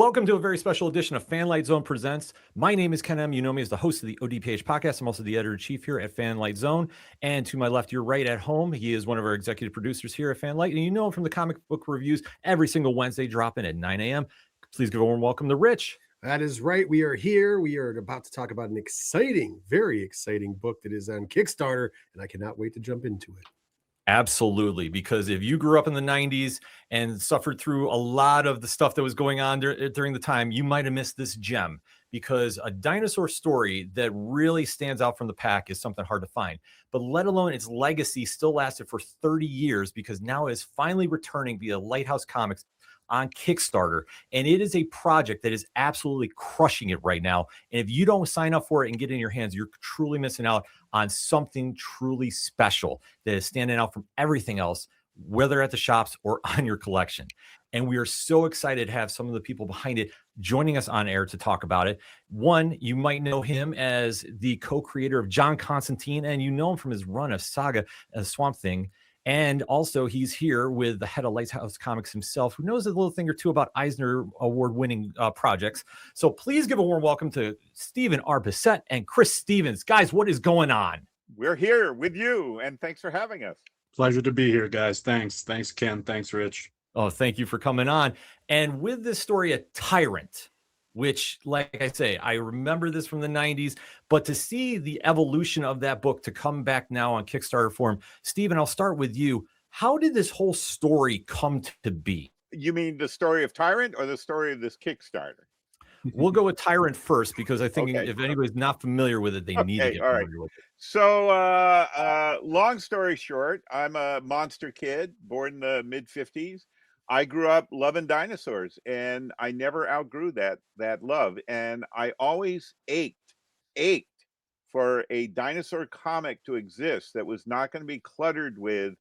Welcome to a very special edition of Fanlight Zone Presents. My name is Ken M. You know me as the host of the ODPH podcast. I'm also the editor-in-chief here at Fanlight Zone. And to my left, your right at home, he is one of our executive producers here at Fanlight. And you know him from the comic book reviews every single Wednesday, dropping at 9 a.m. Please give a warm welcome to Rich. That is right. We are here. We are about to talk about an exciting, very exciting book that is on Kickstarter, and I cannot wait to jump into it. Absolutely, because if you grew up in the 90s and suffered through a lot of the stuff that was going on during the time, you might have missed this gem, because a dinosaur story that really stands out from the pack is something hard to find. But let alone its legacy still lasted for 30 years, because now it is finally returning via Lighthouse Comics on Kickstarter. And it is a project that is absolutely crushing it right now. And if you don't sign up for it and get it in your hands, you're truly missing out on something truly special that is standing out from everything else, whether at the shops or on your collection. And we are so excited to have some of the people behind it joining us on air to talk about it. One, you might know him as the co-creator of John Constantine, and you know him from his run of Saga as Swamp Thing. And also he's here with the head of Lighthouse Comics himself, who knows a little thing or two about Eisner Award-winning projects. So please give a warm welcome to Stephen R. Bissette and Chris Stevens. Guys, what is going on? We're here with you, and thanks for having us. Pleasure to be here, guys. Thanks, Ken. Thanks, Rich. Oh, thank you for coming on. And with this story, a Tyrant, which, like I say, I remember this from the 90s, but to see the evolution of that book to come back now on Kickstarter form, Stephen, I'll start with you. How did this whole story come to be? You mean the story of Tyrant or the story of this Kickstarter? We'll go with Tyrant first, because I think if anybody's not familiar with it, they need to get familiar with it. So, long story short, I'm a monster kid, born in the mid-50s. I grew up loving dinosaurs, and I never outgrew that love. And I always ached for a dinosaur comic to exist that was not going to be cluttered with,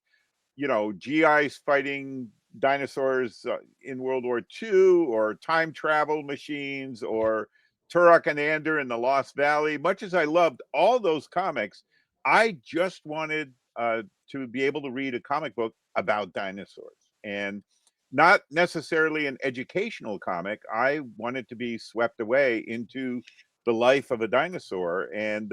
GIs fighting dinosaurs in World War II, or time travel machines, or Turok and Ander in the Lost Valley. Much as I loved all those comics, I just wanted to be able to read a comic book about dinosaurs. And not necessarily an educational comic. I wanted to be swept away into the life of a dinosaur. And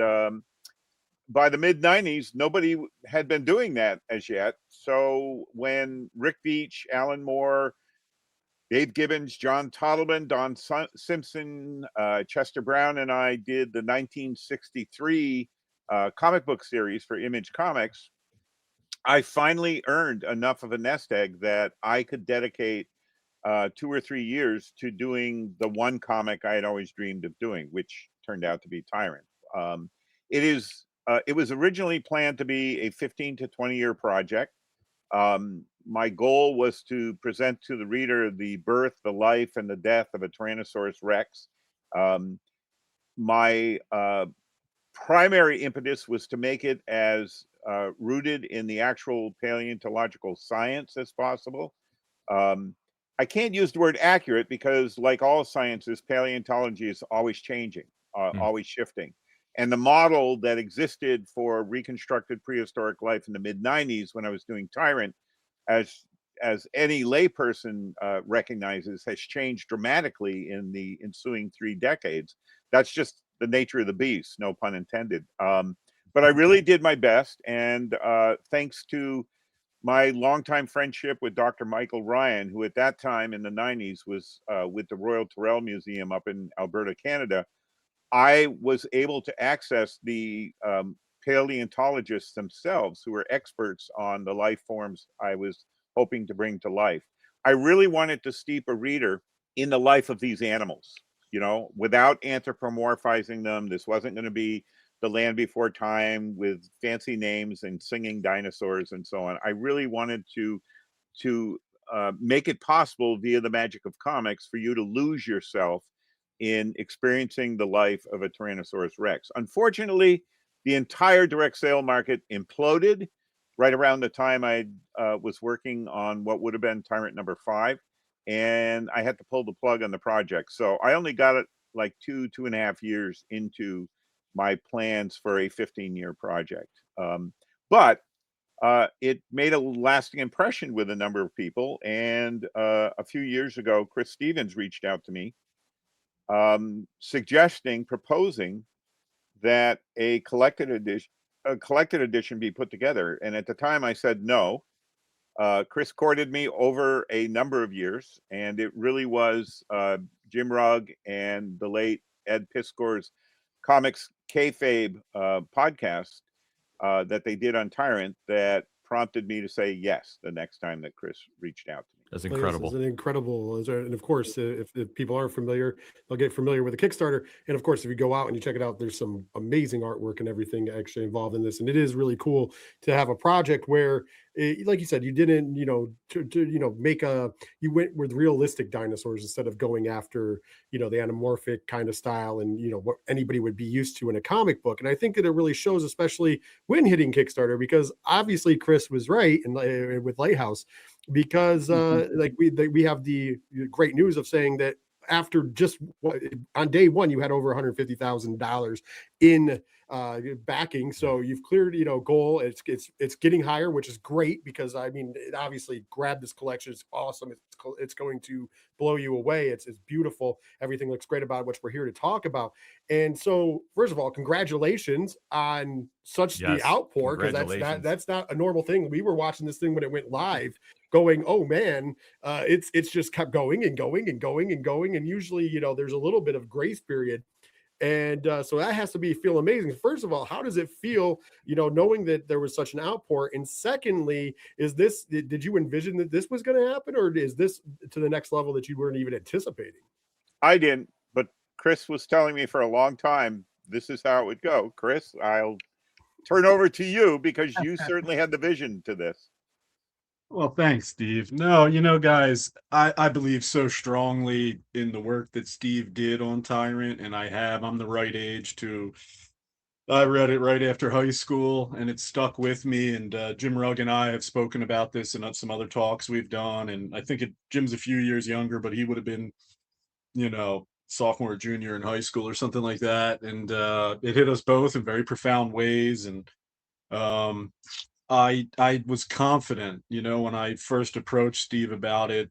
by the mid-90s, nobody had been doing that as yet. So when Rick Veitch, Alan Moore, Dave Gibbons, John Toddleman, Don Simpson, Chester Brown, and I did the 1963 comic book series for Image Comics, I finally earned enough of a nest egg that I could dedicate 2 or 3 years to doing the one comic I had always dreamed of doing, which turned out to be Tyrant. It was originally planned to be a 15 to 20-year project. My goal was to present to the reader the birth, the life, and the death of a Tyrannosaurus Rex. My primary impetus was to make it as rooted in the actual paleontological science as possible. I can't use the word accurate, because like all sciences, paleontology is always changing, always shifting. And the model that existed for reconstructed prehistoric life in the mid-90s when I was doing Tyrant, as any layperson recognizes, has changed dramatically in the ensuing 3 decades. That's just the nature of the beast, no pun intended. But I really did my best, and thanks to my longtime friendship with Dr. Michael Ryan, who at that time in the 90s was with the Royal Tyrrell Museum up in Alberta, Canada, I was able to access the paleontologists themselves, who were experts on the life forms I was hoping to bring to life. I really wanted to steep a reader in the life of these animals, without anthropomorphizing them. This wasn't going to be the Land Before Time with fancy names and singing dinosaurs and so on. I really wanted to make it possible via the magic of comics for you to lose yourself in experiencing the life of a Tyrannosaurus Rex. Unfortunately, the entire direct sale market imploded right around the time I was working on what would have been Tyrant number 5, and I had to pull the plug on the project. So I only got it like 2.5 years into my plans for a 15-year project. But it made a lasting impression with a number of people. And a few years ago, Chris Stevens reached out to me, proposing that a collected edition be put together. And at the time, I said no. Chris courted me over a number of years, and it really was Jim Rugg and the late Ed Piskor's Comics Kayfabe podcast that they did on Tyrant that prompted me to say yes the next time that Chris reached out to me. That's Well, yes, incredible. it's an incredible, and of course, if people aren't familiar, they'll get familiar with the Kickstarter. And of course, if you go out and you check it out, there's some amazing artwork and everything actually involved in this. And it is really cool to have a project where, like you said, you didn't, you went with realistic dinosaurs instead of going after, the anamorphic kind of style and, what anybody would be used to in a comic book. And I think that it really shows, especially when hitting Kickstarter, because obviously Chris was right and with Lighthouse, because we have the great news of saying that after just on day one, you had over $150,000 in backing. So you've cleared, goal. It's getting higher, which is great because it obviously grab this collection. It's awesome. It's going to blow you away. It's beautiful. Everything looks great about it, which we're here to talk about. And so, first of all, congratulations on such the outpour, because that's not a normal thing. We were watching this thing when it went live, going, oh man, it's just kept going and going and going and going. And usually, there's a little bit of grace period. And so that has to feel amazing. First of all, how does it feel, knowing that there was such an outpour? And secondly, did you envision that this was going to happen, or is this to the next level that you weren't even anticipating? I didn't, but Chris was telling me for a long time, this is how it would go. Chris, I'll turn over to you because you certainly had the vision to this. Well, thanks, Steve. No, guys, I believe so strongly in the work that Steve did on Tyrant, and I'm the right age I read it right after high school, and it stuck with me. And Jim Rugg and I have spoken about this in some other talks we've done. And I think Jim's a few years younger, but he would have been, sophomore or junior in high school or something like that. And it hit us both in very profound ways. And I was confident, when I first approached Steve about it.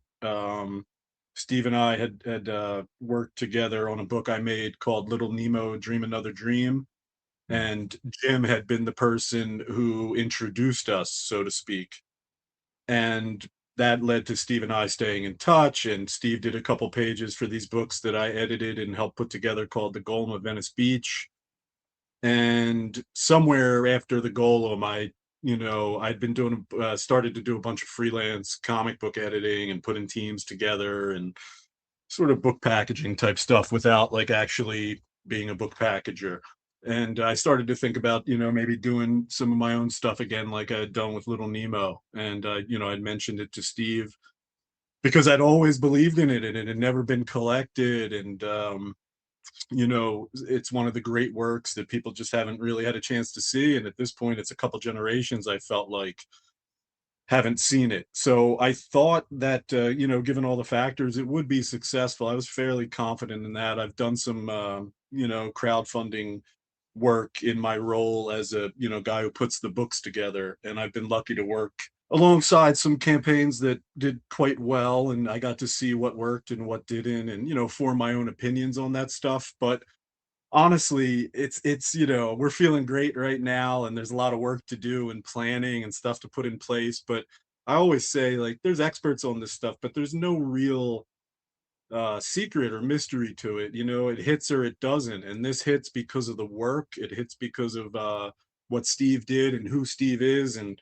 Steve and I had worked together on a book I made called Little Nemo Dream Another Dream. And Jim had been the person who introduced us, so to speak. And that led to Steve and I staying in touch. And Steve did a couple pages for these books that I edited and helped put together called The Golem of Venice Beach. And somewhere after the Golem, I'd been started to do a bunch of freelance comic book editing and putting teams together and sort of book packaging type stuff without actually being a book packager. And I started to think about, maybe doing some of my own stuff again, like I had done with Little Nemo. And, I'd mentioned it to Steve because I'd always believed in it and it had never been collected. And, it's one of the great works that people just haven't really had a chance to see. And at this point, it's a couple generations, I felt like, haven't seen it. So I thought that, given all the factors, it would be successful. I was fairly confident in that. I've done some, crowdfunding work in my role as a, guy who puts the books together. And I've been lucky to work alongside some campaigns that did quite well. And I got to see what worked and what didn't, and, form my own opinions on that stuff. But honestly, it's we're feeling great right now, and there's a lot of work to do and planning and stuff to put in place. But I always say, there's experts on this stuff, but there's no real secret or mystery to it. It hits or it doesn't. And this hits because of the work. It hits because of what Steve did and who Steve is. And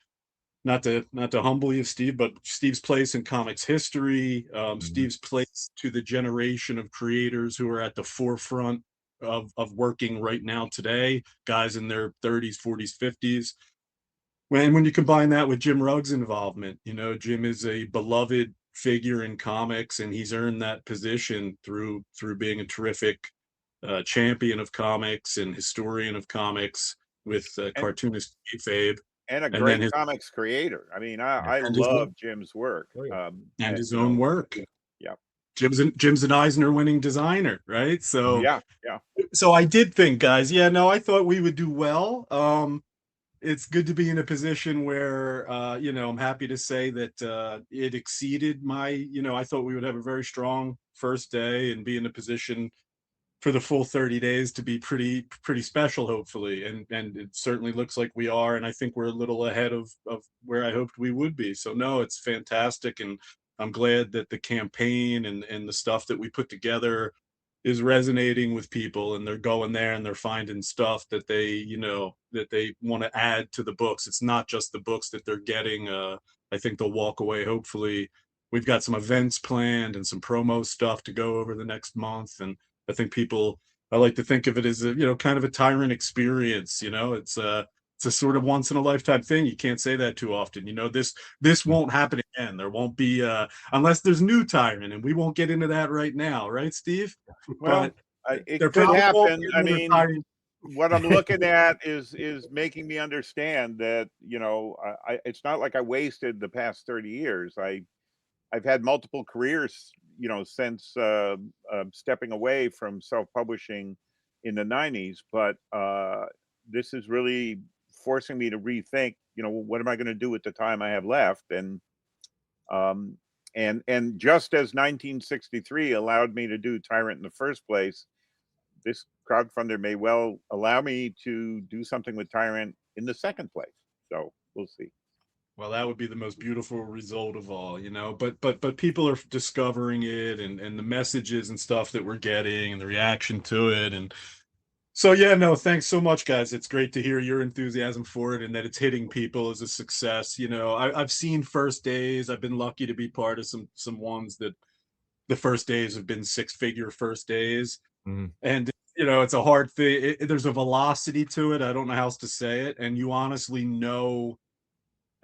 not to humble you, Steve, but Steve's place in comics history, Steve's place to the generation of creators who are at the forefront of working right now today, guys in their 30s, 40s, 50s. When you combine that with Jim Rugg's involvement, Jim is a beloved figure in comics, and he's earned that position through being a terrific champion of comics and historian of comics with cartoonist Fabe. And a great comics creator. I love Jim's work. And his own work. Yeah. Jim's an Eisner winning designer, right? So yeah. So I did think, guys, I thought we would do well. it's good to be in a position where, you know, I'm happy to say that it exceeded my, you know, I thought we would have a very strong first day and be in a position for the full 30 days to be pretty special, hopefully. And it certainly looks like we are. And I think we're a little ahead of where I hoped we would be. So no, it's fantastic. And I'm glad that the campaign and the stuff that we put together is resonating with people, and they're going there and they're finding stuff that they, you know, that they want to add to the books. It's not just the books that they're getting. I think they'll walk away. Hopefully, we've got some events planned and some promo stuff to go over the next month. And I think people, I like to think of it as a, you know, kind of a Tyrant experience. You know, it's a sort of once in a lifetime thing. You can't say that too often. You know, this won't happen again. There won't be unless there's new Tyrant, and we won't get into that right now, right, Steve? Well, But it there could probably won't happen. be I another mean, Tyrant. what I'm looking at is making me understand that, you know, it's not like I wasted the past 30 years. I've had multiple careers, you know, since stepping away from self-publishing in the 90s, but this is really forcing me to rethink, you know, what am I going to do with the time I have left? Um, and just as 1963 allowed me to do Tyrant in the first place, this crowdfunder may well allow me to do something with Tyrant in the second place. So we'll see. Well, that would be the most beautiful result of all, you know. But people are discovering it, and the messages and stuff that we're getting and the reaction to it. And so yeah, no, thanks so much, guys. It's great to hear your enthusiasm for it and that it's hitting people as a success. You know, I've seen first days. I've been lucky to be part of some ones that the first days have been six-figure first days. Mhm. And you know, it's a hard thing. There's a velocity to it. I don't know how else to say it. And you honestly know,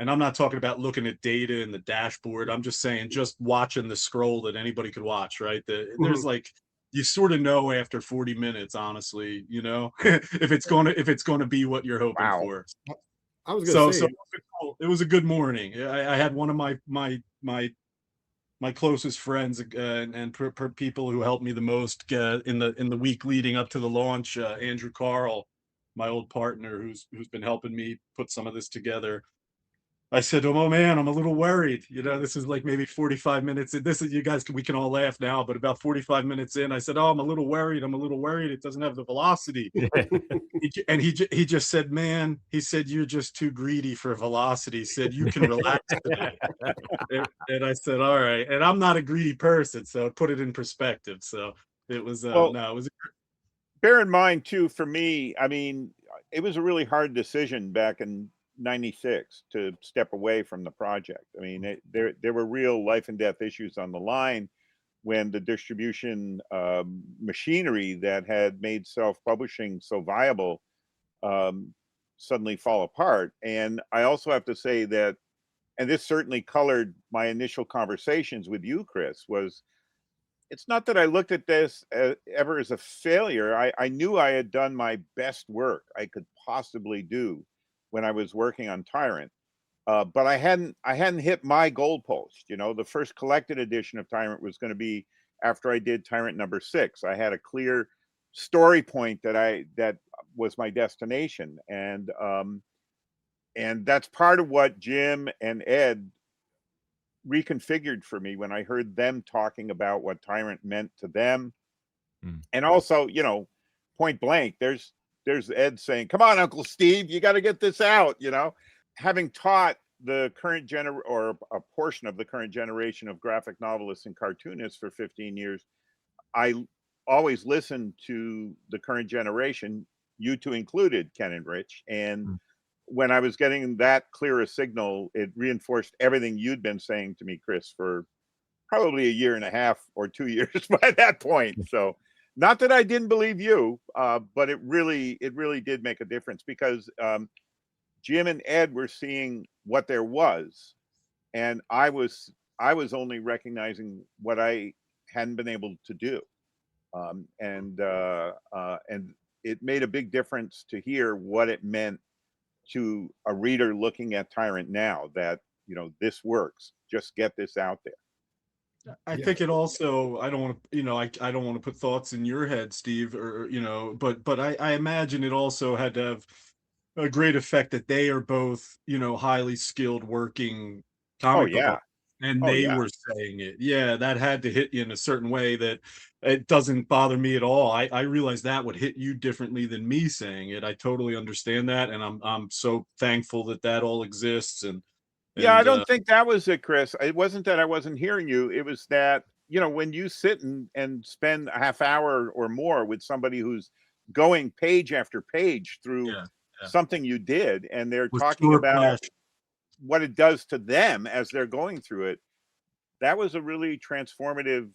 and I'm not talking about looking at data in the dashboard. I'm just saying, just watching the scroll that anybody could watch, right? There's Mhm. like, you sort of know after 40 minutes, honestly, you know, if it's gonna be what you're hoping Wow. for. I was gonna So say, it was a good morning. I had one of my closest friends and people who helped me the most in the week leading up to the launch. Andrew Carl, my old partner, who's been helping me put some of this together. I said, "Oh man, I'm a little worried. You know, this is like maybe 45 minutes. This is, you guys we can all laugh now, but about 45 minutes in, I said, "Oh, I'm a little worried. I'm a little worried. It doesn't have the velocity." And he just said, "Man," he said, "you're just too greedy for velocity." He said, "You can relax today." And I said, "All right." And I'm not a greedy person, so put it in perspective. So it was Well, no, it was bear in mind too, for me, I mean, it was a really hard decision back in 96 to step away from the project. I mean, there were real life and death issues on the line when the distribution machinery that had made self-publishing so viable um, suddenly fall apart. And I also have to say that, and this certainly colored my initial conversations with you, Chris, was it's not that I looked at this ever as a failure. I knew I had done my best work I could possibly do when I was working on Tyrant, but I hadn't hit my goalpost. You know, the first collected edition of Tyrant was going to be after I did Tyrant #6. I had a clear story point that was my destination, and that's part of what Jim and Ed reconfigured for me when I heard them talking about what Tyrant meant to them. Mm. And also, you know, point blank, there's Ed saying, "Come on, Uncle Steve, you got to get this out," you know. Having taught the current or a portion of the current generation of graphic novelists and cartoonists for 15 years, I always listened to the current generation, you two included, Ken and Rich. And Mm. when I was getting that clear a signal, it reinforced everything you'd been saying to me, Chris, for probably a year and a half or 2 years by that point. So, not that I didn't believe you, but it really did make a difference because Jim and Ed were seeing what there was, and I was only recognizing what I hadn't been able to do, and it made a big difference to hear what it meant to a reader looking at Tyrant now, that, you know, this works. Just get this out there. I yeah, think it also, I don't want to, you know, I don't want to put thoughts in your head, Steve, or, you know, but I imagine it also had to have a great effect that they are both, you know, highly skilled working Oh comic book yeah. artists, and Oh they yeah. were saying it. Yeah, that had to hit you in a certain way that it doesn't bother me at all. I realize that would hit you differently than me saying it. I totally understand that, and I'm so thankful that that all exists. Yeah, I And don't think that was it, Chris. It wasn't that I wasn't hearing you. It was that, when you sit and spend a half hour or more with somebody who's going page after page through yeah, yeah, something you did, and they're with talking pure about passion. what it does to them as they're going through it, that was a really transformative,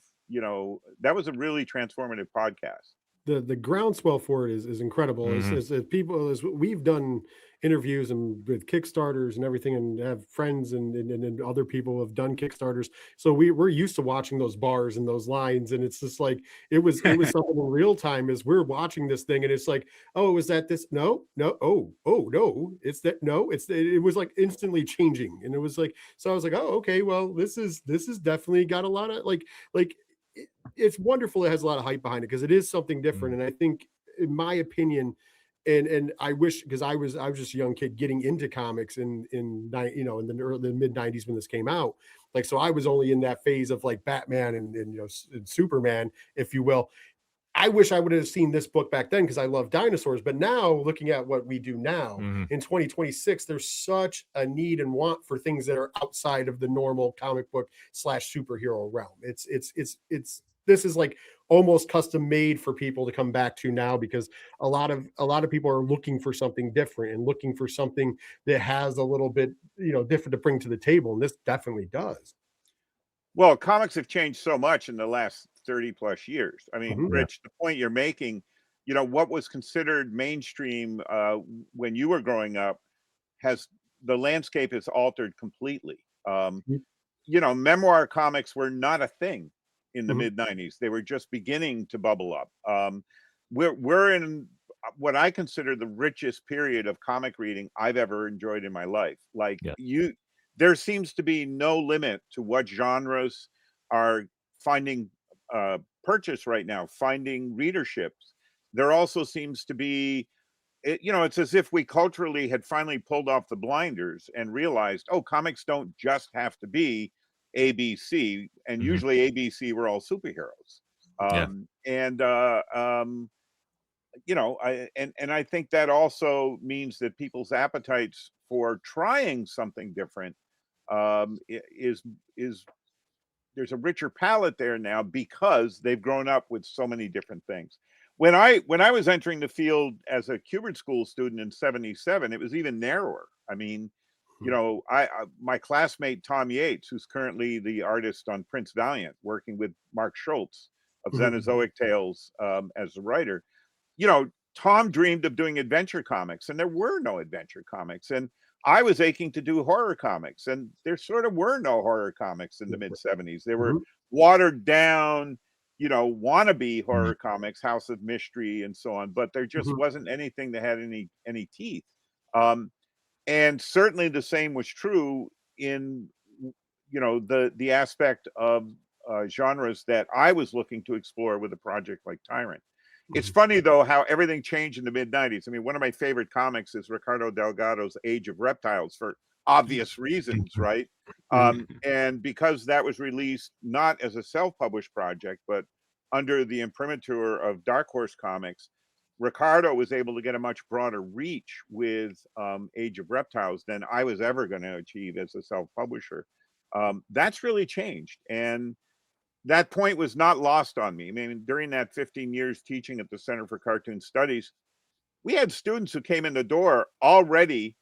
that was a really transformative podcast. The groundswell for it is incredible. Mhm. As people, as we've done interviews and with Kickstarters and everything, and have friends and other people have done Kickstarters. So we're used to watching those bars and those lines, and it's just like it was something in real time as we're watching this thing, and it's like, oh, is that this? No, oh no, it's that, no, it was like instantly changing, and it was like, so I was like, oh, okay, well, this is definitely got a lot of like it's wonderful. It has a lot of hype behind it because it is something different. Mhm. And I think, in my opinion, and I wish, because I was just a young kid getting into comics in in the mid '90s when this came out. Like, so I was only in that phase of like Batman and and Superman, if you will. I wish I would have seen this book back then because I love dinosaurs. But now, looking at what we do now Mhm. in 2026, there's such a need and want for things that are outside of the normal comic book slash superhero realm. It's this is like almost custom made for people to come back to now, because a lot of people are looking for something different and looking for something that has a little bit different to bring to the table, and this definitely does. Well, comics have changed so much in the last 30 plus years. I mean, Mhm. Yeah. Rich, the point you're making, what was considered mainstream when you were growing up, has the landscape is altered completely. Memoir comics were not a thing in the Mhm. mid 90s. They were just beginning to bubble up. We're in what I consider the richest period of comic reading I've ever enjoyed in my life. Like, Yeah. there seems to be no limit to what genres are finding purchase right now, finding readerships. There also seems to be it's as if we culturally had finally pulled off the blinders and realized, oh, comics don't just have to be ABC, and Mhm. usually ABC were all superheroes. Yeah. I think that also means that people's appetites for trying something different is there's a richer palette there now because they've grown up with so many different things. When I was entering the field as a Kubert School student in '77, it was even narrower. I mean, my classmate Tom Yates, who's currently the artist on Prince Valiant, working with Mark Schultz of Mhm. Xenozoic Tales as a writer, Tom dreamed of doing adventure comics, and there were no adventure comics. And I was aching to do horror comics, and there sort of were no horror comics in the mid '70s. They were Mhm. watered down, wannabe Mhm. horror comics, House of Mystery, and so on. But there just Mhm. wasn't anything that had any teeth. Um, and certainly the same was true in the aspect of genres that I was looking to explore with a project like Tyrant. It's Mhm. funny though how everything changed in the mid '90s. I mean, one of my favorite comics is Ricardo Delgado's Age of Reptiles for obvious reasons, Mhm. right? And because that was released not as a self-published project, but under the imprimatur of Dark Horse Comics, Ricardo was able to get a much broader reach with Age of Reptiles than I was ever going to achieve as a self-publisher. That's really changed, and that point was not lost on me. I mean, during that 15 years teaching at the Center for Cartoon Studies, we had students who came in the door already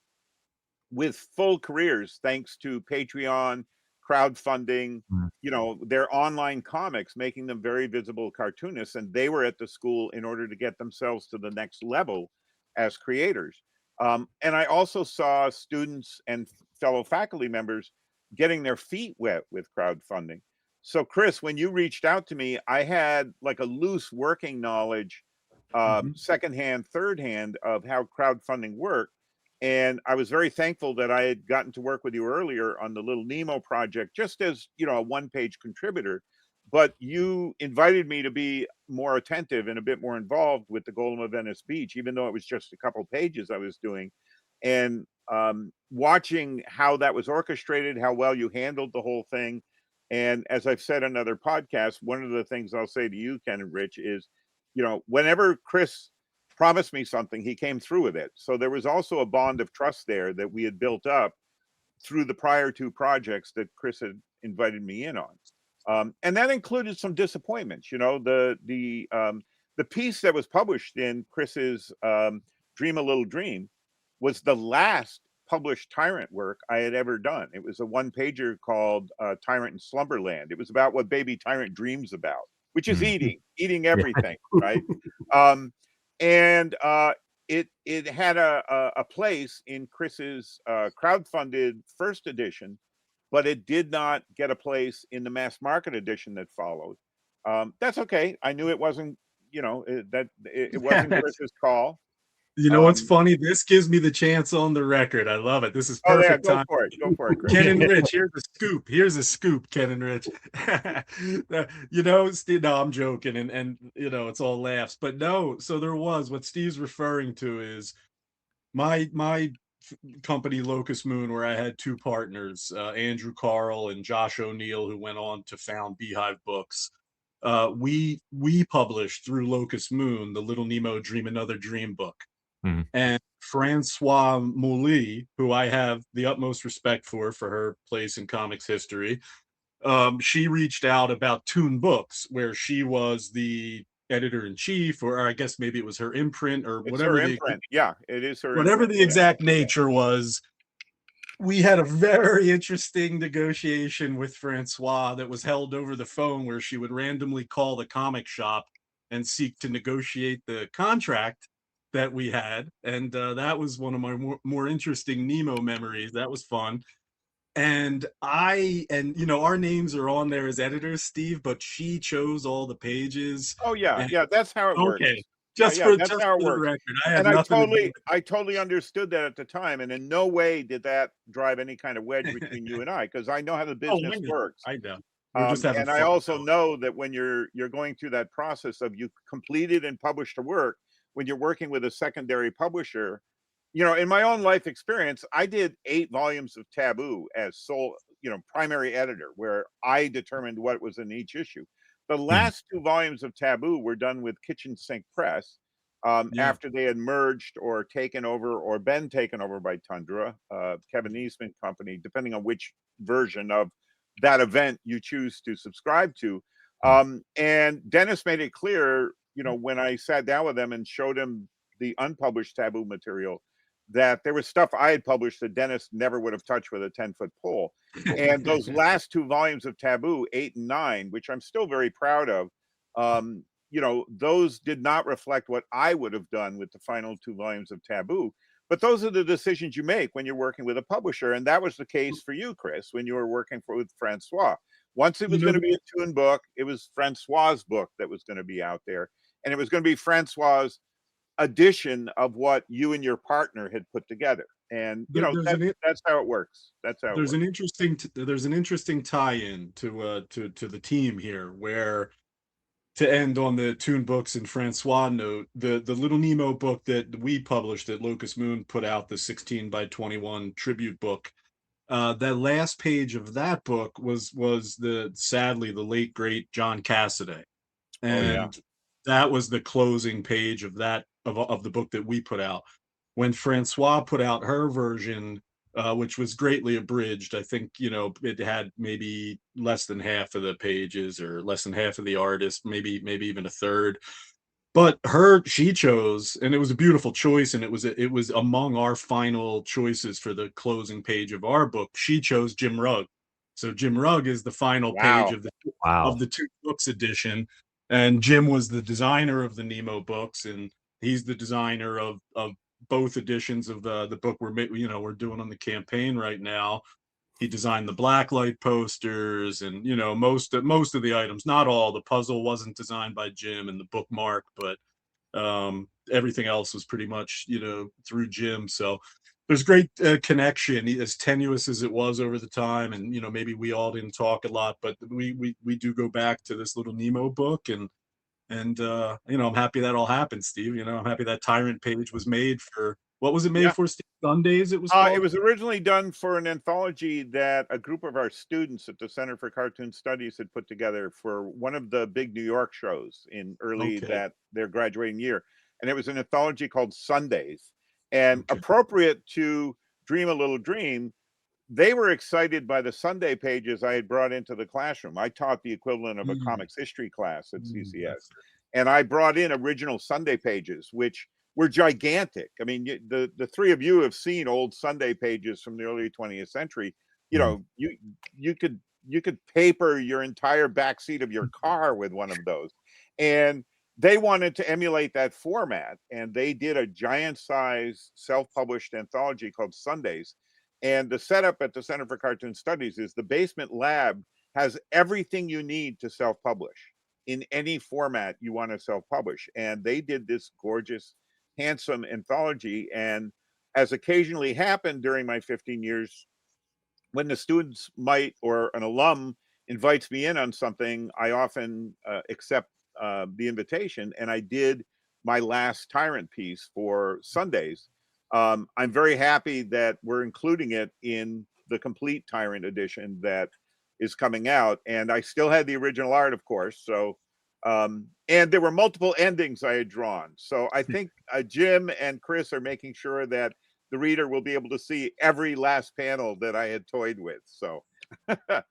with full careers thanks to Patreon, crowdfunding, Mhm. their online comics, making them very visible cartoonists. And they were at the school in order to get themselves to the next level as creators. And I also saw students and fellow faculty members getting their feet wet with crowdfunding. So, Chris, when you reached out to me, I had like a loose working knowledge, Mhm. secondhand, third hand of how crowdfunding worked. And I was very thankful that I had gotten to work with you earlier on the Little Nemo project, just as, a one-page contributor. But you invited me to be more attentive and a bit more involved with the Golem of Venice Beach, even though it was just a couple pages I was doing. and watching how that was orchestrated, how well you handled the whole thing. And as I've said on other podcasts, one of the things I'll say to you, Ken and Rich, is, whenever Chris promised me something, he came through with it. So there was also a bond of trust there that we had built up through the prior 2 projects that Chris had invited me in on. And that included some disappointments. The piece that was published in Chris's Dream a Little Dream was the last published Tyrant work I had ever done. It was a 1-pager called Tyrant in Slumberland. It was about what baby Tyrant dreams about, which is eating everything, right? And it had a place in Chris's crowdfunded first edition, but it did not get a place in the mass market edition that followed. That's okay. I knew it wasn't, it wasn't Chris's call. You know what's funny? This gives me the chance on the record. I love it. This is perfect time. Go for it, Chris. Ken and Rich, here's a scoop. Here's a scoop, Ken and Rich. Steve, no, I'm joking, and it's all laughs. But no, so there was, what Steve's referring to is my company, Locust Moon, where I had 2 partners, Andrew Carl and Josh O'Neill, who went on to found Beehive Books. We published through Locust Moon the Little Nemo Dream Another Dream book. And Francois Mouly, who I have the utmost respect for her place in comics history, she reached out about Toon Books, where she was the editor-in-chief, or I guess maybe it was her imprint, or whatever. Her imprint. Yeah, it is her whatever imprint, the exact nature was. We had a very interesting negotiation with Francois that was held over the phone, where she would randomly call the comic shop and seek to negotiate the contract that we had. And that was one of my more interesting Nemo memories. That was fun. And our names are on there as editors, Steve, but she chose all the pages. Oh yeah. Yeah, that's how it works. Okay. That's how it works. The record. I totally understood that at the time, and in no way did that drive any kind of wedge between you and I, because I know how the business works. I know. And I also know that when you're going through that process of you completed and published a work, when you're working with a secondary publisher, in my own life experience, I did 8 volumes of Taboo as sole, primary editor, where I determined what was in each issue. The last 2 volumes of Taboo were done with Kitchen Sink Press after they had merged or taken over or been taken over by Tundra, Kevin Eastman company, depending on which version of that event you choose to subscribe to. And Dennis made it clear, when I sat down with them and showed him the unpublished Taboo material, that there was stuff I had published that Dennis never would have touched with a 10-foot pole. And those last 2 volumes of Taboo, 8 and 9, which I'm still very proud of, those did not reflect what I would have done with the final 2 volumes of Taboo. But those are the decisions you make when you're working with a publisher. And that was the case for you, Chris, when you were working with Francois. Once it was going to be a Toon book, it was Francois's book that was going to be out there. And it was going to be Francois's edition of what you and your partner had put together. And that's how it works. That's how there's an interesting tie-in to the team here, where, to end on the Toon Books and Francois note, the Little Nemo book that we published, that Locust Moon put out, the 16x21 tribute book, that last page of that book was sadly the late great John Cassaday, and that was the closing page of that of the book that we put out. When Francois put out her version, which was greatly abridged, I think it had maybe less than half of the pages, or less than half of the artist, maybe even a third. But she chose, and it was a beautiful choice, and it was among our final choices for the closing page of our book. She chose Jim Rugg. So Jim Rugg is the final page of the Toon Books edition, and Jim was the designer of the Nemo books, and he's the designer of both editions of the book we're doing on the campaign right now. He designed the blacklight posters, and most of the items, not all. The puzzle wasn't designed by Jim, and the bookmark, but everything else was pretty much through Jim. So there's great connection, as tenuous as it was over the time, and maybe we all didn't talk a lot, but we do go back to this Little Nemo book, and I'm happy that all happened, Steve. I'm happy that Tyrant page was made for What was it made Yeah. for? Sundays it was called? It was originally done for an anthology that a group of our students at the Center for Cartoon Studies had put together for one of the big New York shows in early Okay. their graduating year. And it was an anthology called Sundays. And Okay. appropriate to Dream a Little Dream, they were excited by the Sunday pages I had brought into the classroom. I taught the equivalent of a comics history class at CCS. And I brought in original Sunday pages, which were gigantic. I mean, the three of you have seen old Sunday pages from the early 20th century. You know, you could paper your entire backseat of your car with one of those. And they wanted to emulate that format, and they did a giant size self-published anthology called Sundays. And the setup at the Center for Cartoon Studies is the basement lab has everything you need to self-publish in any format you want to self-publish. And they did this gorgeous, handsome anthology. And as occasionally happened during my 15 years, when the students might or an alum invites me in on something, I often accept the invitation. And I did my last Tyrant piece for Sundays. I'm very happy that we're including it in the complete Tyrant edition that is coming out. And I still had the original art, of course. So, and there were multiple endings I had drawn. So I think Jim and Chris are making sure that the reader will be able to see every last panel that I had toyed with. So It'll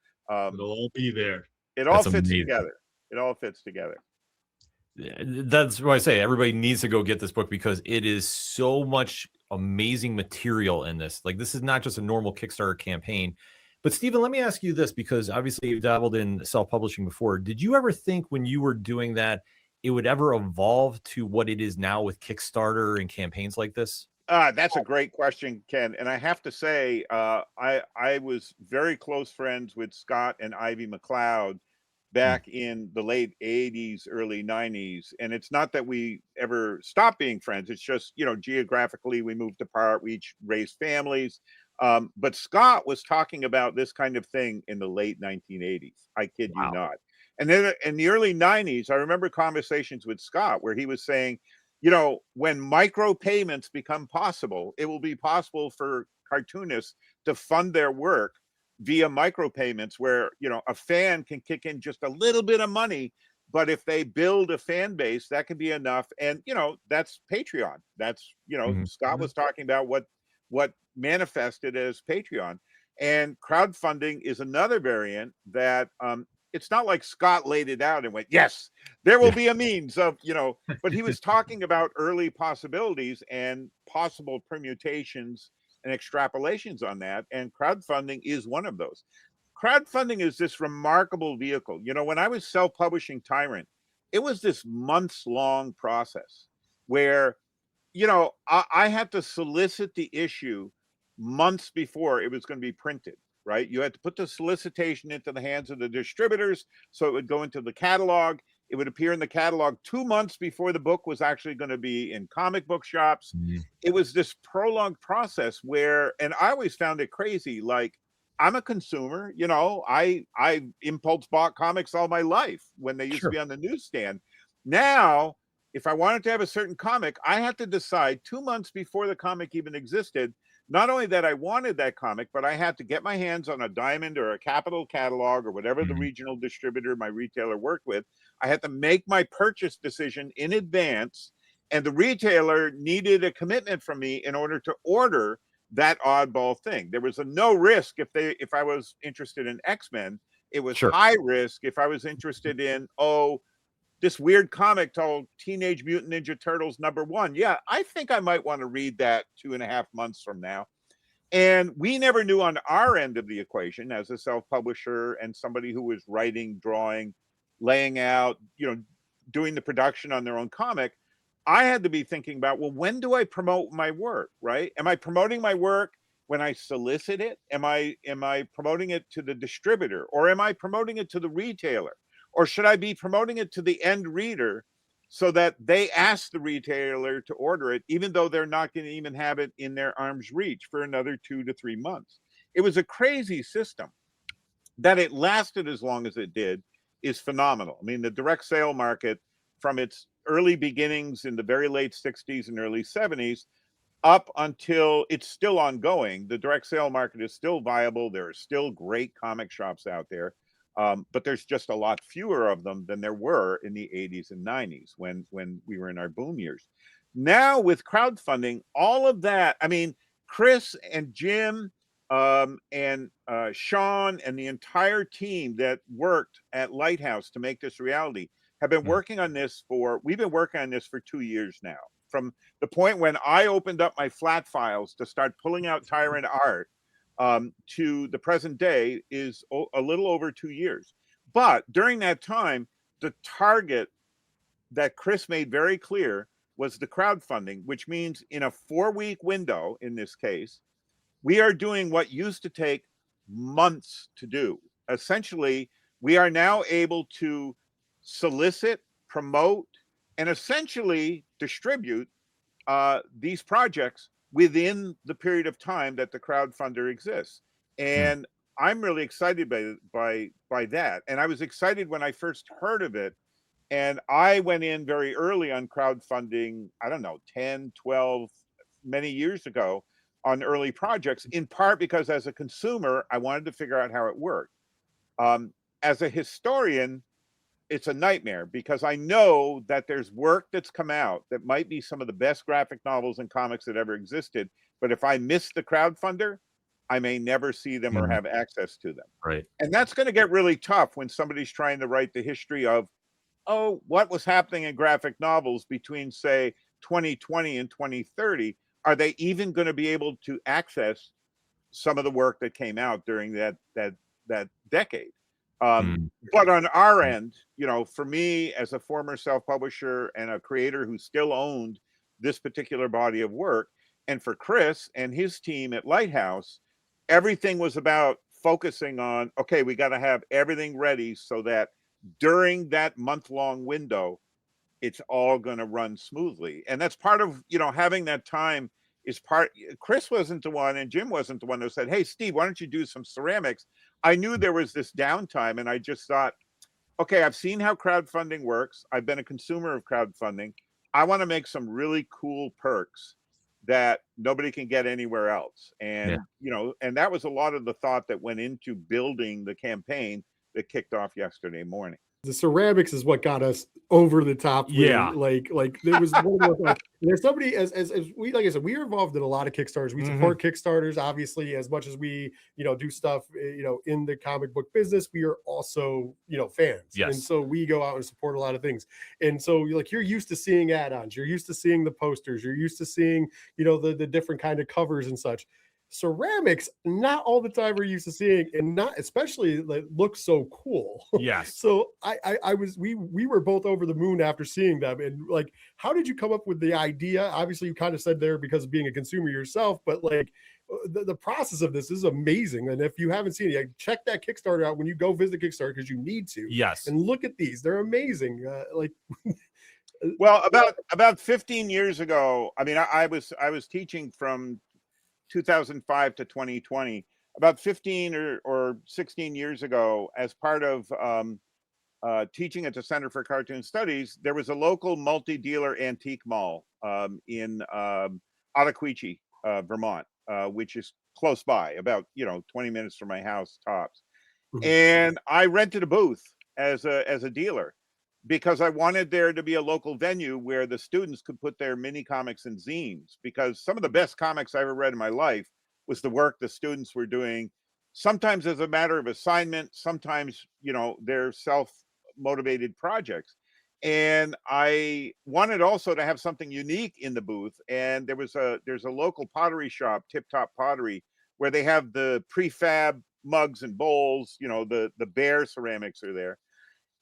all be there. It all That's fits amazing. together. It all fits together. That's why I say everybody needs to go get this book, because it is so much amazing material in this. Like, this is not just a normal Kickstarter campaign. But Stephen, let me ask you this, because obviously you've dabbled in self-publishing before. Did you ever think when you were doing that, it would ever evolve to what it is now with Kickstarter and campaigns like this? That's a great question, Ken. And I have to say, I was very close friends with Scott and Ivy McLeod back in the late 80s, early 90s. And it's not that we ever stopped being friends. It's just, you know, geographically we moved apart. We each raised families. But Scott was talking about this kind of thing in the late 1980s. I kid you not. And then in the early 90s, I remember conversations with Scott where he was saying, you know, when micro payments become possible, it will be possible for cartoonists to fund their work via micropayments, where, you know, a fan can kick in just a little bit of money, but if they build a fan base, that can be enough. And, you know, that's Patreon. That's, you know, Scott was talking about what manifested as Patreon. And crowdfunding is another variant that it's not like Scott laid it out and went, yes, there will be a means of, you know, but he was talking about early possibilities and possible permutations and extrapolations on that. And crowdfunding is one of those. Crowdfunding is this remarkable vehicle. You know, when I was self-publishing Tyrant, it was this months-long process where, you know, I had to solicit the issue months before it was going to be printed, right? You had to put the solicitation into the hands of the distributors so it would go into the catalog. It would appear in the catalog 2 months before the book was actually going to be in comic book shops. It was this prolonged process where, and I always found it crazy. Like, I'm a consumer, you know, I impulse bought comics all my life when they used to be on the newsstand. Now, if I wanted to have a certain comic, I had to decide 2 months before the comic even existed, not only that I wanted that comic, but I had to get my hands on a Diamond or a Capital catalog or whatever the regional distributor my retailer worked with. I had to make my purchase decision in advance, and the retailer needed a commitment from me in order to order that oddball thing. There was a no risk if I was interested in X-Men. It was high risk if I was interested in, this weird comic called Teenage Mutant Ninja Turtles #1. Yeah, I think I might want to read that 2.5 months from now. And we never knew on our end of the equation, as a self-publisher and somebody who was writing, drawing, laying out, you know, doing the production on their own comic. I had to be thinking about, well, when do I promote my work, right? Am I promoting my work when I solicit it? Am I promoting it to the distributor, or am I promoting it to the retailer? Or should I be promoting it to the end reader so that they ask the retailer to order it, even though they're not going to even have it in their arm's reach for another 2 to 3 months? It was a crazy system. That it lasted as long as it did is phenomenal. I mean, the direct sale market, from its early beginnings in the very late 60s and early 70s, up until it's still ongoing. The direct sale market is still viable. There are still great comic shops out there, but there's just a lot fewer of them than there were in the 80s and 90s when we were in our boom years. Now with crowdfunding, all of that, I mean, Chris and Jim and Sean and the entire team that worked at Lighthouse to make this reality have been working on this we've been working on this for 2 years now. From the point when I opened up my flat files to start pulling out Tyrant art to the present day is a little over 2 years. But during that time, the target that Chris made very clear was the crowdfunding, which means in a 4-week window, in this case, we are doing what used to take months to do. Essentially, we are now able to solicit, promote, and essentially distribute these projects within the period of time that the crowdfunder exists. And I'm really excited by that. And I was excited when I first heard of it. And I went in very early on crowdfunding, I don't know, 10, 12, many years ago on early projects, in part because as a consumer, I wanted to figure out how it worked. As a historian, it's a nightmare because I know that there's work that's come out that might be some of the best graphic novels and comics that ever existed. But if I miss the crowdfunder, I may never see them or have access to them. Right. And that's going to get really tough when somebody's trying to write the history of, oh, what was happening in graphic novels between, say, 2020 and 2030? Are they even going to be able to access some of the work that came out during that decade? But on our end, you know, for me as a former self-publisher and a creator who still owned this particular body of work, and for Chris and his team at Lighthouse, everything was about focusing on, okay, we got to have everything ready so that during that month-long window, it's all going to run smoothly. And that's part of, you know, having that time is part. Chris wasn't the one and Jim wasn't the one who said, hey, Steve, why don't you do some ceramics? I knew there was this downtime and I just thought, okay, I've seen how crowdfunding works. I've been a consumer of crowdfunding. I want to make some really cool perks that nobody can get anywhere else. And, you know, and that was a lot of the thought that went into building the campaign that kicked off yesterday morning. The ceramics is what got us over the top. Like there was one of those, there's somebody as we, like I said, we are involved in a lot of Kickstarters. We support Kickstarters, obviously, as much as we, you know, do stuff, you know, in the comic book business. We are also, you know, fans. And so we go out and support a lot of things. And so like, you're used to seeing add-ons, you're used to seeing the posters, you're used to seeing, you know, the different kind of covers and such. Ceramics, not all the time we're used to seeing, and not especially like look so cool. So we were both over the moon after seeing them. And like, how did you come up with the idea? Obviously you kind of said there because of being a consumer yourself, but like the process of this is amazing. And if you haven't seen it, check that Kickstarter out when you go visit Kickstarter, because you need to. And look at these, they're amazing. Well, about 15 years ago, I mean, I was teaching from 2005 to 2020. About 15 or 16 years ago, as part of teaching at the Center for Cartoon Studies, there was a local multi-dealer antique mall in Ottaquechee, Vermont, which is close by, about 20 minutes from my house tops. And I rented a booth as a dealer, because I wanted there to be a local venue where the students could put their mini comics and zines, because some of the best comics I ever read in my life was the work the students were doing, sometimes as a matter of assignment, sometimes, they're self-motivated projects. And I wanted also to have something unique in the booth. And there's a local pottery shop, Tip Top Pottery, where they have the prefab mugs and bowls, the bear ceramics are there.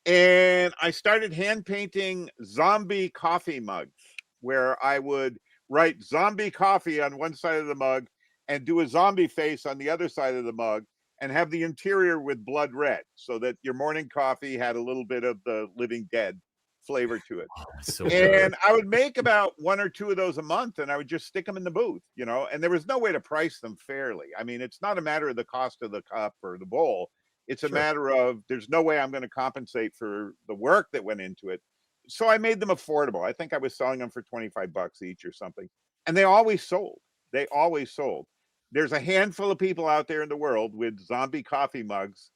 And I started hand painting zombie coffee mugs, where I would write zombie coffee on one side of the mug and do a zombie face on the other side of the mug, and have the interior with blood red, so that your morning coffee had a little bit of the Living Dead flavor to it. And I would make about 1 or 2 of those a month, and I would just stick them in the booth, and there was no way to price them fairly. I mean, it's not a matter of the cost of the cup or the bowl. It's a matter of, there's no way I'm going to compensate for the work that went into it. So I made them affordable. I think I was selling them for $25 each or something. And they always sold. They always sold. There's a handful of people out there in the world with zombie coffee mugs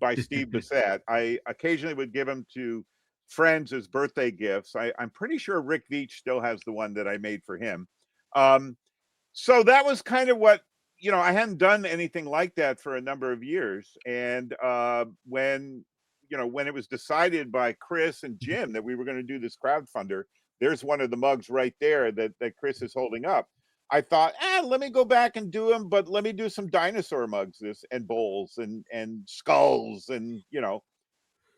by Steve Bissette. I occasionally would give them to friends as birthday gifts. I'm pretty sure Rick Veach still has the one that I made for him. So that was kind of what, you know, I hadn't done anything like that for a number of years. And when, you know, when it was decided by Chris and Jim that we were going to do this crowdfunder, there's one of the mugs right there that Chris is holding up. I thought, let me go back and do them, but let me do some dinosaur mugs and bowls and skulls and, you know.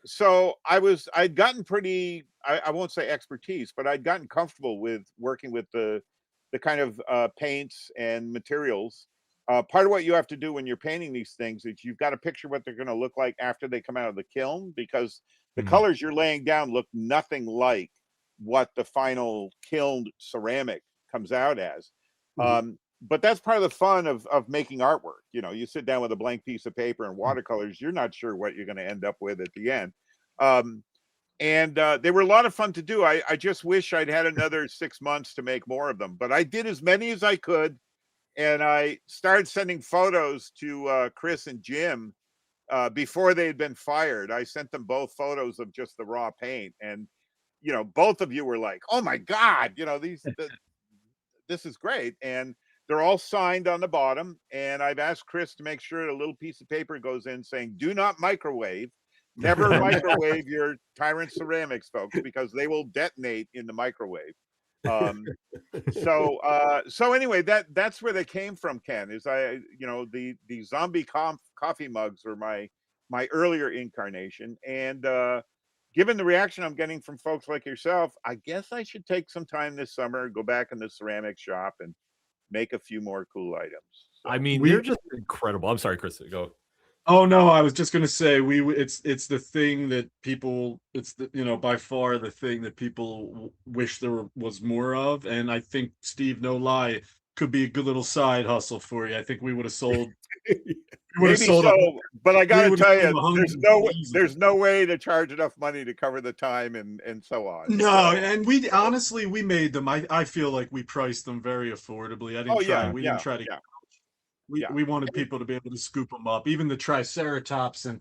So I'd gotten pretty, I won't say expertise, but I'd gotten comfortable with working with the kind of paints and materials. Part of what you have to do when you're painting these things is you've got to picture what they're going to look like after they come out of the kiln, because the colors you're laying down look nothing like what the final kilned ceramic comes out as. But that's part of the fun of making artwork. You know, you sit down with a blank piece of paper and watercolors, you're not sure what you're going to end up with at the end. And they were a lot of fun to do. I just wish I'd had another 6 months to make more of them, but I did as many as I could. And I started sending photos to Chris and Jim before they had been fired. I sent them both photos of just the raw paint. And, you know, both of you were like, oh my God, you know, this is great. And they're all signed on the bottom. And I've asked Chris to make sure a little piece of paper goes in saying, do not microwave. Never microwave your Tyrant ceramics, folks, because they will detonate in the microwave. So anyway, that's where they came from, Ken. Is the zombie coffee mugs were my earlier incarnation. And given the reaction I'm getting from folks like yourself, I guess I should take some time this summer, go back in the ceramic shop and make a few more cool items. So. I mean, they're just incredible. I'm sorry, Chris, go. Oh no, I was just going to say it's the thing that people, it's the, you know, by far the thing that people wish there was more of. And I think, Steve, no lie, could be a good little side hustle for you. I think we would have sold. Maybe so, but I got to tell you, there's no way to charge enough money to cover the time and so on. No, and we honestly, we made them. I feel like we priced them very affordably. I didn't try. We didn't try to. Yeah. We wanted people to be able to scoop them up, even the Triceratops, and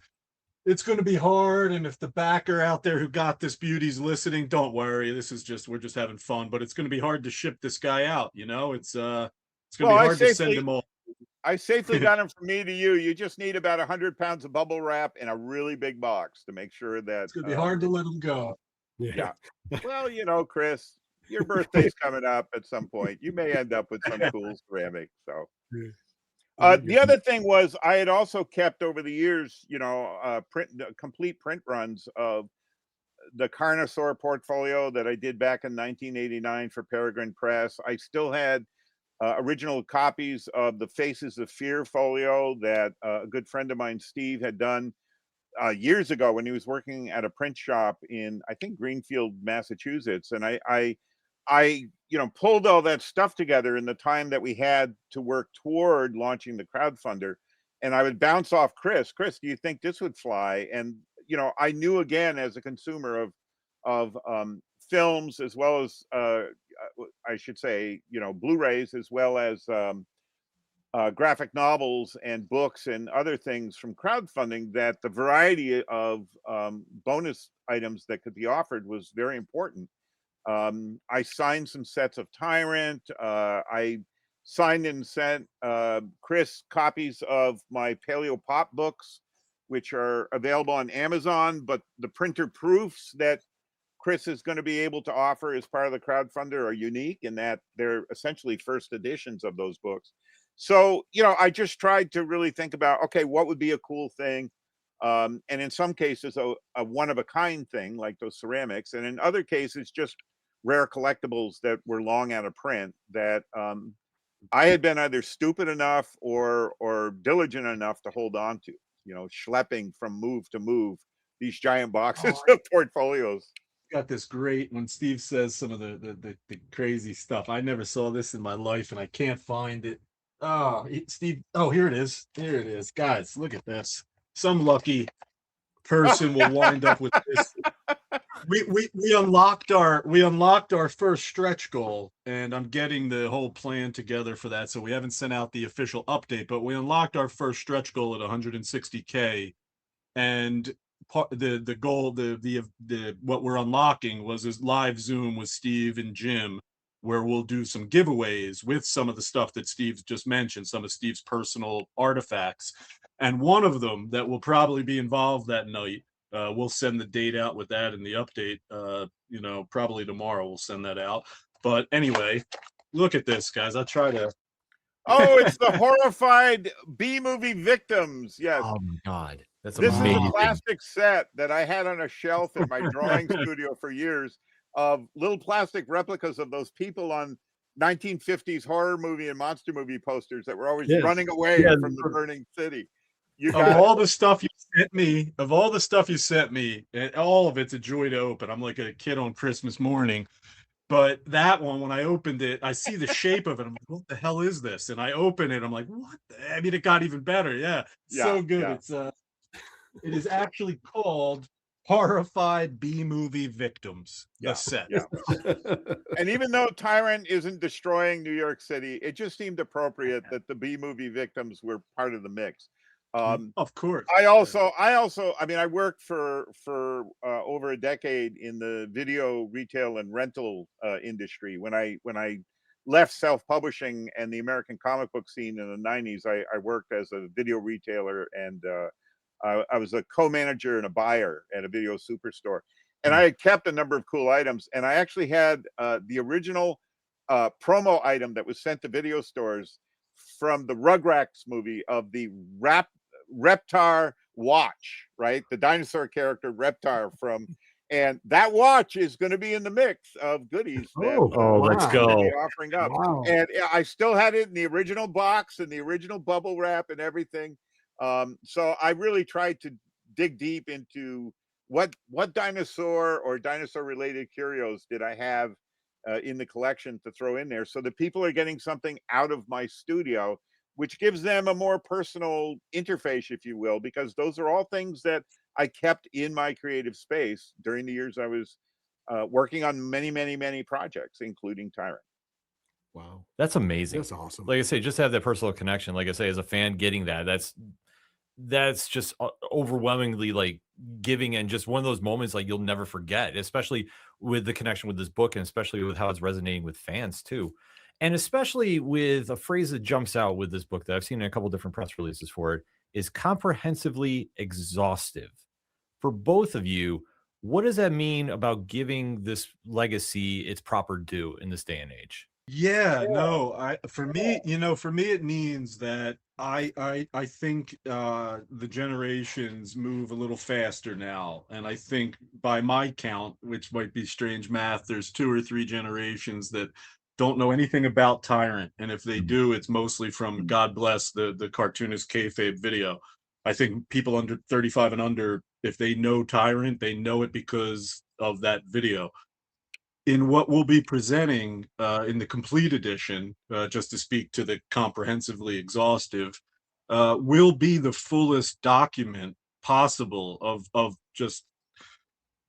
it's going to be hard. And if the backer out there who got this beauty's listening, don't worry. This is we're just having fun, but it's going to be hard to ship this guy out. You know, it's going to be hard to send him all. I safely got him from me to you. You just need about 100 pounds of bubble wrap in a really big box to make sure that it's going to be hard to let him go. Yeah. Well, you know, Chris, your birthday's coming up at some point. You may end up with some cool ceramic. So. The other thing was I had also kept over the years, you know, complete print runs of the Carnosaur portfolio that I did back in 1989 for Peregrine Press. I still had original copies of the Faces of Fear folio that a good friend of mine, Steve, had done years ago when he was working at a print shop in, I think, Greenfield, Massachusetts. And I you know, pulled all that stuff together in the time that we had to work toward launching the crowdfunder. And I would bounce off Chris, do you think this would fly? And, you know, I knew, again, as a consumer of films, as well as, I should say, you know, Blu-rays, as well as graphic novels and books and other things from crowdfunding, that the variety of bonus items that could be offered was very important. I signed some sets of Tyrant. I signed and sent Chris copies of my Paleo Pop books, which are available on Amazon, but the printer proofs that Chris is going to be able to offer as part of the crowdfunder are unique in that they're essentially first editions of those books. So, you know, I just tried to really think about, okay, what would be a cool thing? And in some cases, a one-of-a-kind thing like those ceramics, and in other cases, just rare collectibles that were long out of print that I had been either stupid enough or diligent enough to hold on to, you know, schlepping from move to move these giant boxes of portfolios. Got this great, when Steve says some of the crazy stuff, I never saw this in my life and I can't find it. Oh, Steve, oh, here it is. Here it is. Guys, look at this. Some lucky person will wind up with this. we unlocked our first stretch goal, and I'm getting the whole plan together for that. So we haven't sent out the official update, but we unlocked our first stretch goal at 160K, and the goal, the what we're unlocking was this live Zoom with Steve and Jim, where we'll do some giveaways with some of the stuff that Steve just mentioned, some of Steve's personal artifacts, and one of them that will probably be involved that night. We'll send the date out with that in the update. Probably tomorrow we'll send that out. But anyway, look at this, guys. I'll try to. Oh, it's the horrified B-movie victims. Yes. Oh my God. That's This amazing. is a plastic set that I had on a shelf in my drawing studio for years of little plastic replicas of those people on 1950s horror movie and monster movie posters that were always running away from the burning city. Of all the stuff you sent me, and all of it's a joy to open. I'm like a kid on Christmas morning. But that one, when I opened it, I see the shape of it. I'm like, what the hell is this? And I open it. I'm like, what? I mean, it got even better. Yeah. So good. Yeah. It is actually called Horrified B-Movie Victims. Yeah. Set. Yeah. And even though Tyrant isn't destroying New York City, it just seemed appropriate that the B-movie victims were part of the mix. Of course. I mean, I worked for over a decade in the video retail and rental industry. When I left self-publishing and the American comic book scene in the 90s, I worked as a video retailer, and I was a co-manager and a buyer at a video superstore. And I had kept a number of cool items, and I actually had the original promo item that was sent to video stores from the Rugrats movie of the Reptar watch, right? The dinosaur character Reptar and that watch is going to be in the mix of goodies that let's go. offering up. Wow. And I still had it in the original box and the original bubble wrap and everything. So I really tried to dig deep into what dinosaur or dinosaur related curios did I have in the collection to throw in there, so that people are getting something out of my studio, which gives them a more personal interface, if you will, because those are all things that I kept in my creative space during the years I was working on many, many, many projects, including Tyrant. Wow. That's amazing. That's awesome. Like I say, just have that personal connection. Like I say, as a fan, getting that's just overwhelmingly like giving, and just one of those moments like you'll never forget, especially with the connection with this book, and especially with how it's resonating with fans too. And especially with a phrase that jumps out with this book that I've seen in a couple different press releases for it, is comprehensively exhaustive. For both of you, what does that mean about giving this legacy its proper due in this day and age? For me, it means that I think the generations move a little faster now, and I think by my count, which might be strange math, there's 2 or 3 generations that don't know anything about Tyrant, and if they do, it's mostly from God bless the cartoonist kayfabe video. I think people under 35 and under, if they know Tyrant, they know it because of that video. In what we'll be presenting in the complete edition, just to speak to the comprehensively exhaustive, will be the fullest document possible of just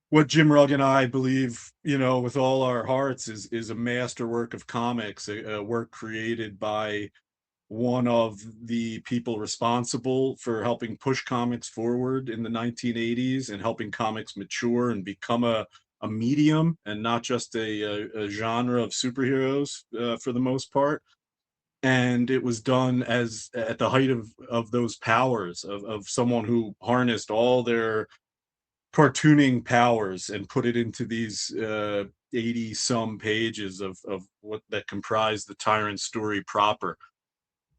what Jim Rugg and I believe, with all our hearts, is a masterwork of comics, a work created by one of the people responsible for helping push comics forward in the 1980s and helping comics mature and become a medium and not just a genre of superheroes for the most part. And it was done as at the height of those powers of someone who harnessed all their cartooning powers and put it into these 80 some pages of what that comprise the Tyrant story proper.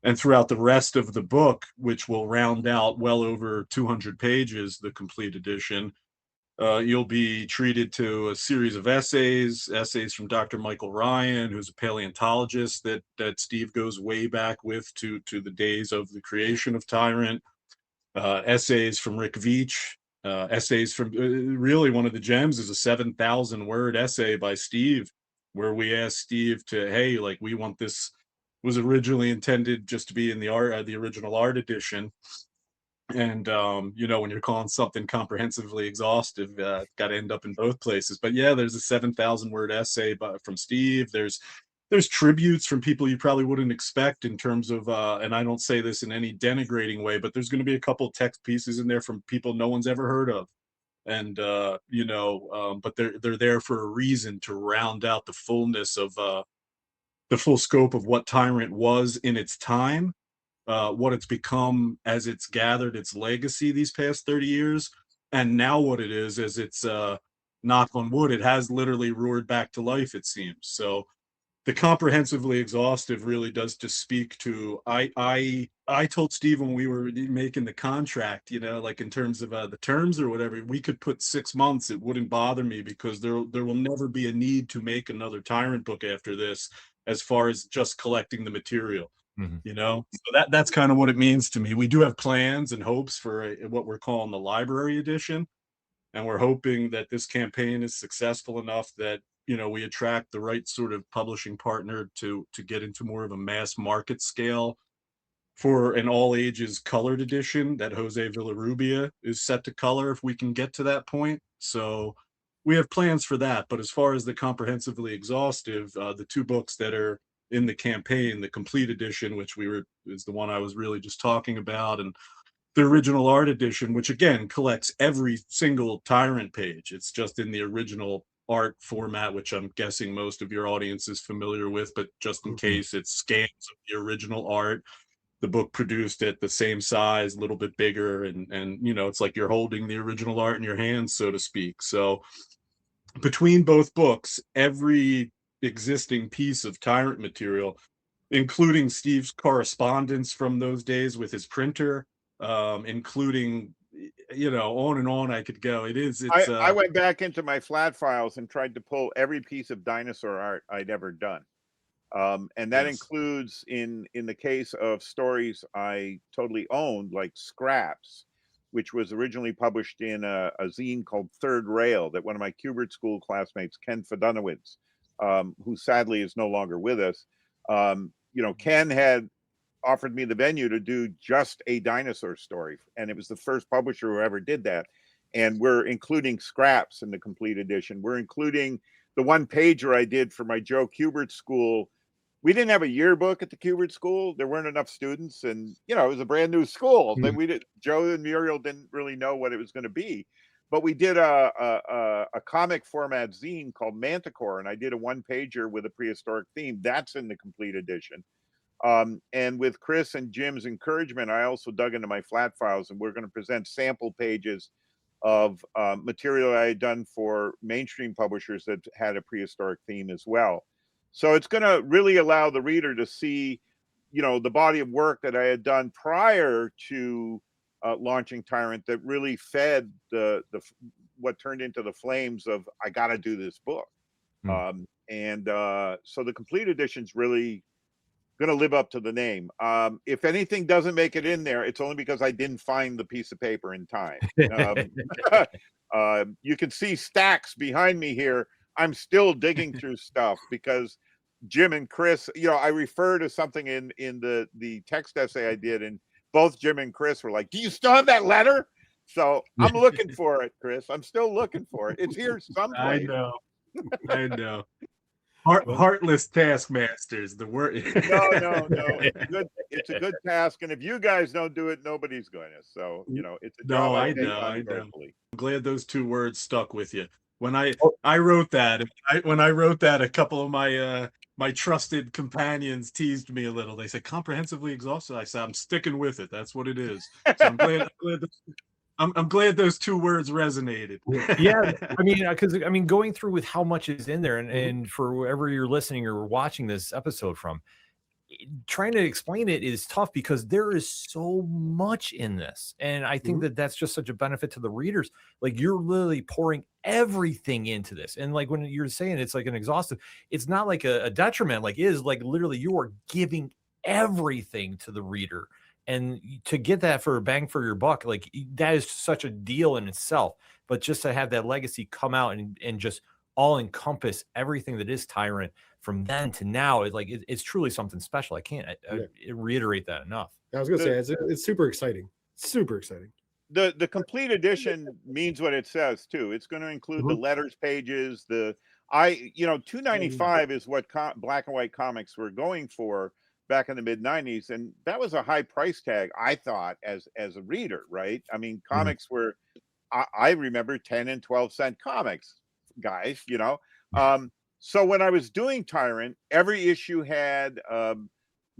And throughout the rest of the book, which will round out well over 200 pages, the complete edition, you'll be treated to a series of essays from Dr. Michael Ryan, who's a paleontologist that Steve goes way back with to the days of the creation of Tyrant, essays from Rick Veitch, essays from really one of the gems is a 7,000 word essay by Steve, where we asked Steve to, hey, like, we want this, was originally intended just to be in the original art edition. And you know, when you're calling something comprehensively exhaustive, got to end up in both places. But yeah, there's a 7,000 word essay from Steve. There's tributes from people you probably wouldn't expect in terms of and I don't say this in any denigrating way, but there's going to be a couple text pieces in there from people no one's ever heard of. And you know, but they're there for a reason, to round out the fullness of the full scope of what Tyrant was in its time, what it's become as it's gathered its legacy these past 30 years, and now what it is as it's knock on wood, it has literally roared back to life, it seems. So the comprehensively exhaustive really does just speak to, I told Steve when we were making the contract, you know, like in terms of the terms or whatever, we could put 6 months, it wouldn't bother me, because there will never be a need to make another Tyrant book after this, as far as just collecting the material. Mhm. You know, so that's kind of what it means to me. We do have plans and hopes for what we're calling the library edition, and we're hoping that this campaign is successful enough that, you know, we attract the right sort of publishing partner to get into more of a mass market scale for an all ages colored edition that Jose Villarrubia is set to color, if we can get to that point. So we have plans for that. But as far as the comprehensively exhaustive, the two books that are in the campaign, the complete edition, which is the one I was really just talking about, and the original art edition, which again collects every single Tyrant page. It's just in the original art format, which I'm guessing most of your audience is familiar with, but just in case, it's scans of the original art, the book produced at the same size, a little bit bigger, and you know, it's like you're holding the original art in your hands, so to speak. So between both books, every existing piece of Tyrant material, including Steve's correspondence from those days with his printer, including, you know, on and on I could go. I went back into my flat files and tried to pull every piece of dinosaur art I'd ever done. And that includes, in the case of stories I totally owned, like Scraps, which was originally published in a zine called Third Rail that one of my Kubert School classmates, Ken Fedunowitz, who sadly is no longer with us, you know, Ken had offered me the venue to do just a dinosaur story, and it was the first publisher who ever did that. And we're including Scraps in the complete edition. We're including the one pager I did for my Joe Kubert School. We didn't have a yearbook at the Kubert School. There weren't enough students, and you know, it was a brand new school. But Joe and Muriel didn't really know what it was going to be. But we did a comic format zine called Manticore, and I did a one pager with a prehistoric theme. That's in the complete edition. And with Chris and Jim's encouragement, I also dug into my flat files, and we're going to present sample pages of material I had done for mainstream publishers that had a prehistoric theme as well. So it's going to really allow the reader to see, you know, the body of work that I had done prior to launching Tyrant, that really fed the what turned into the flames of, I got to do this book. So the complete edition's really going to live up to the name. If anything doesn't make it in there, it's only because I didn't find the piece of paper in time. You can see stacks behind me here. I'm still digging through stuff because Jim and Chris, you know, I refer to something in the text essay I did, and both Jim and Chris were like, do you still have that letter? So I'm looking for it, Chris. I'm still looking for it. It's here someplace. I know. Heartless taskmasters, the word. No. It's a good task, and if you guys don't do it, nobody's going to. So, you know, it's a job I know. I'm glad those two words stuck with you. When I wrote that, a couple of my trusted companions teased me a little. They said comprehensively exhausted. I said, I'm sticking with it. That's what it is. So I'm glad those two words resonated. Yeah, I mean, because going through with how much is in there, and for wherever you're listening or watching this episode from, trying to explain it is tough because there is so much in this, and I think that that's just such a benefit to the readers. Like, you're literally pouring everything into this, and like when you're saying it's like an exhaustive, it's not like a detriment. Like, it is like literally you are giving everything to the reader. And to get that for a bang for your buck, like, that is such a deal in itself. But just to have that legacy come out and just all encompass everything that is Tyrant from then to now, it's truly something special. I can't reiterate that enough. I was going to say, it's super exciting. Super exciting. The complete edition means what it says too. It's going to include the Mhm. letters pages. You know, $2.95 is what black and white comics were going for back in the mid '90s, and that was a high price tag, I thought, as a reader, right? I mean, Mhm. comics were, I remember 10 and 12-cent comics, guys. You know, so when I was doing Tyrant, every issue had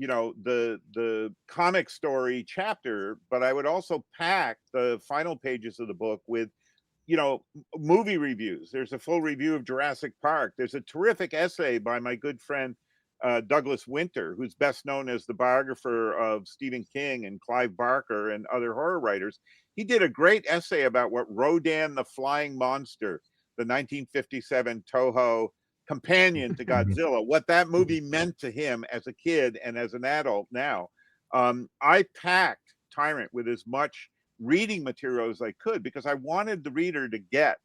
you know, the comic story chapter, but I would also pack the final pages of the book with, you know, movie reviews. There's a full review of Jurassic Park. There's a terrific essay by my good friend Douglas Winter, who's best known as the biographer of Stephen King and Clive Barker and other horror writers. He did a great essay about what Rodan the Flying Monster, the 1957 Toho companion to Godzilla, what that movie meant to him as a kid and as an adult now. I packed Tyrant with as much reading material as I could because I wanted the reader to get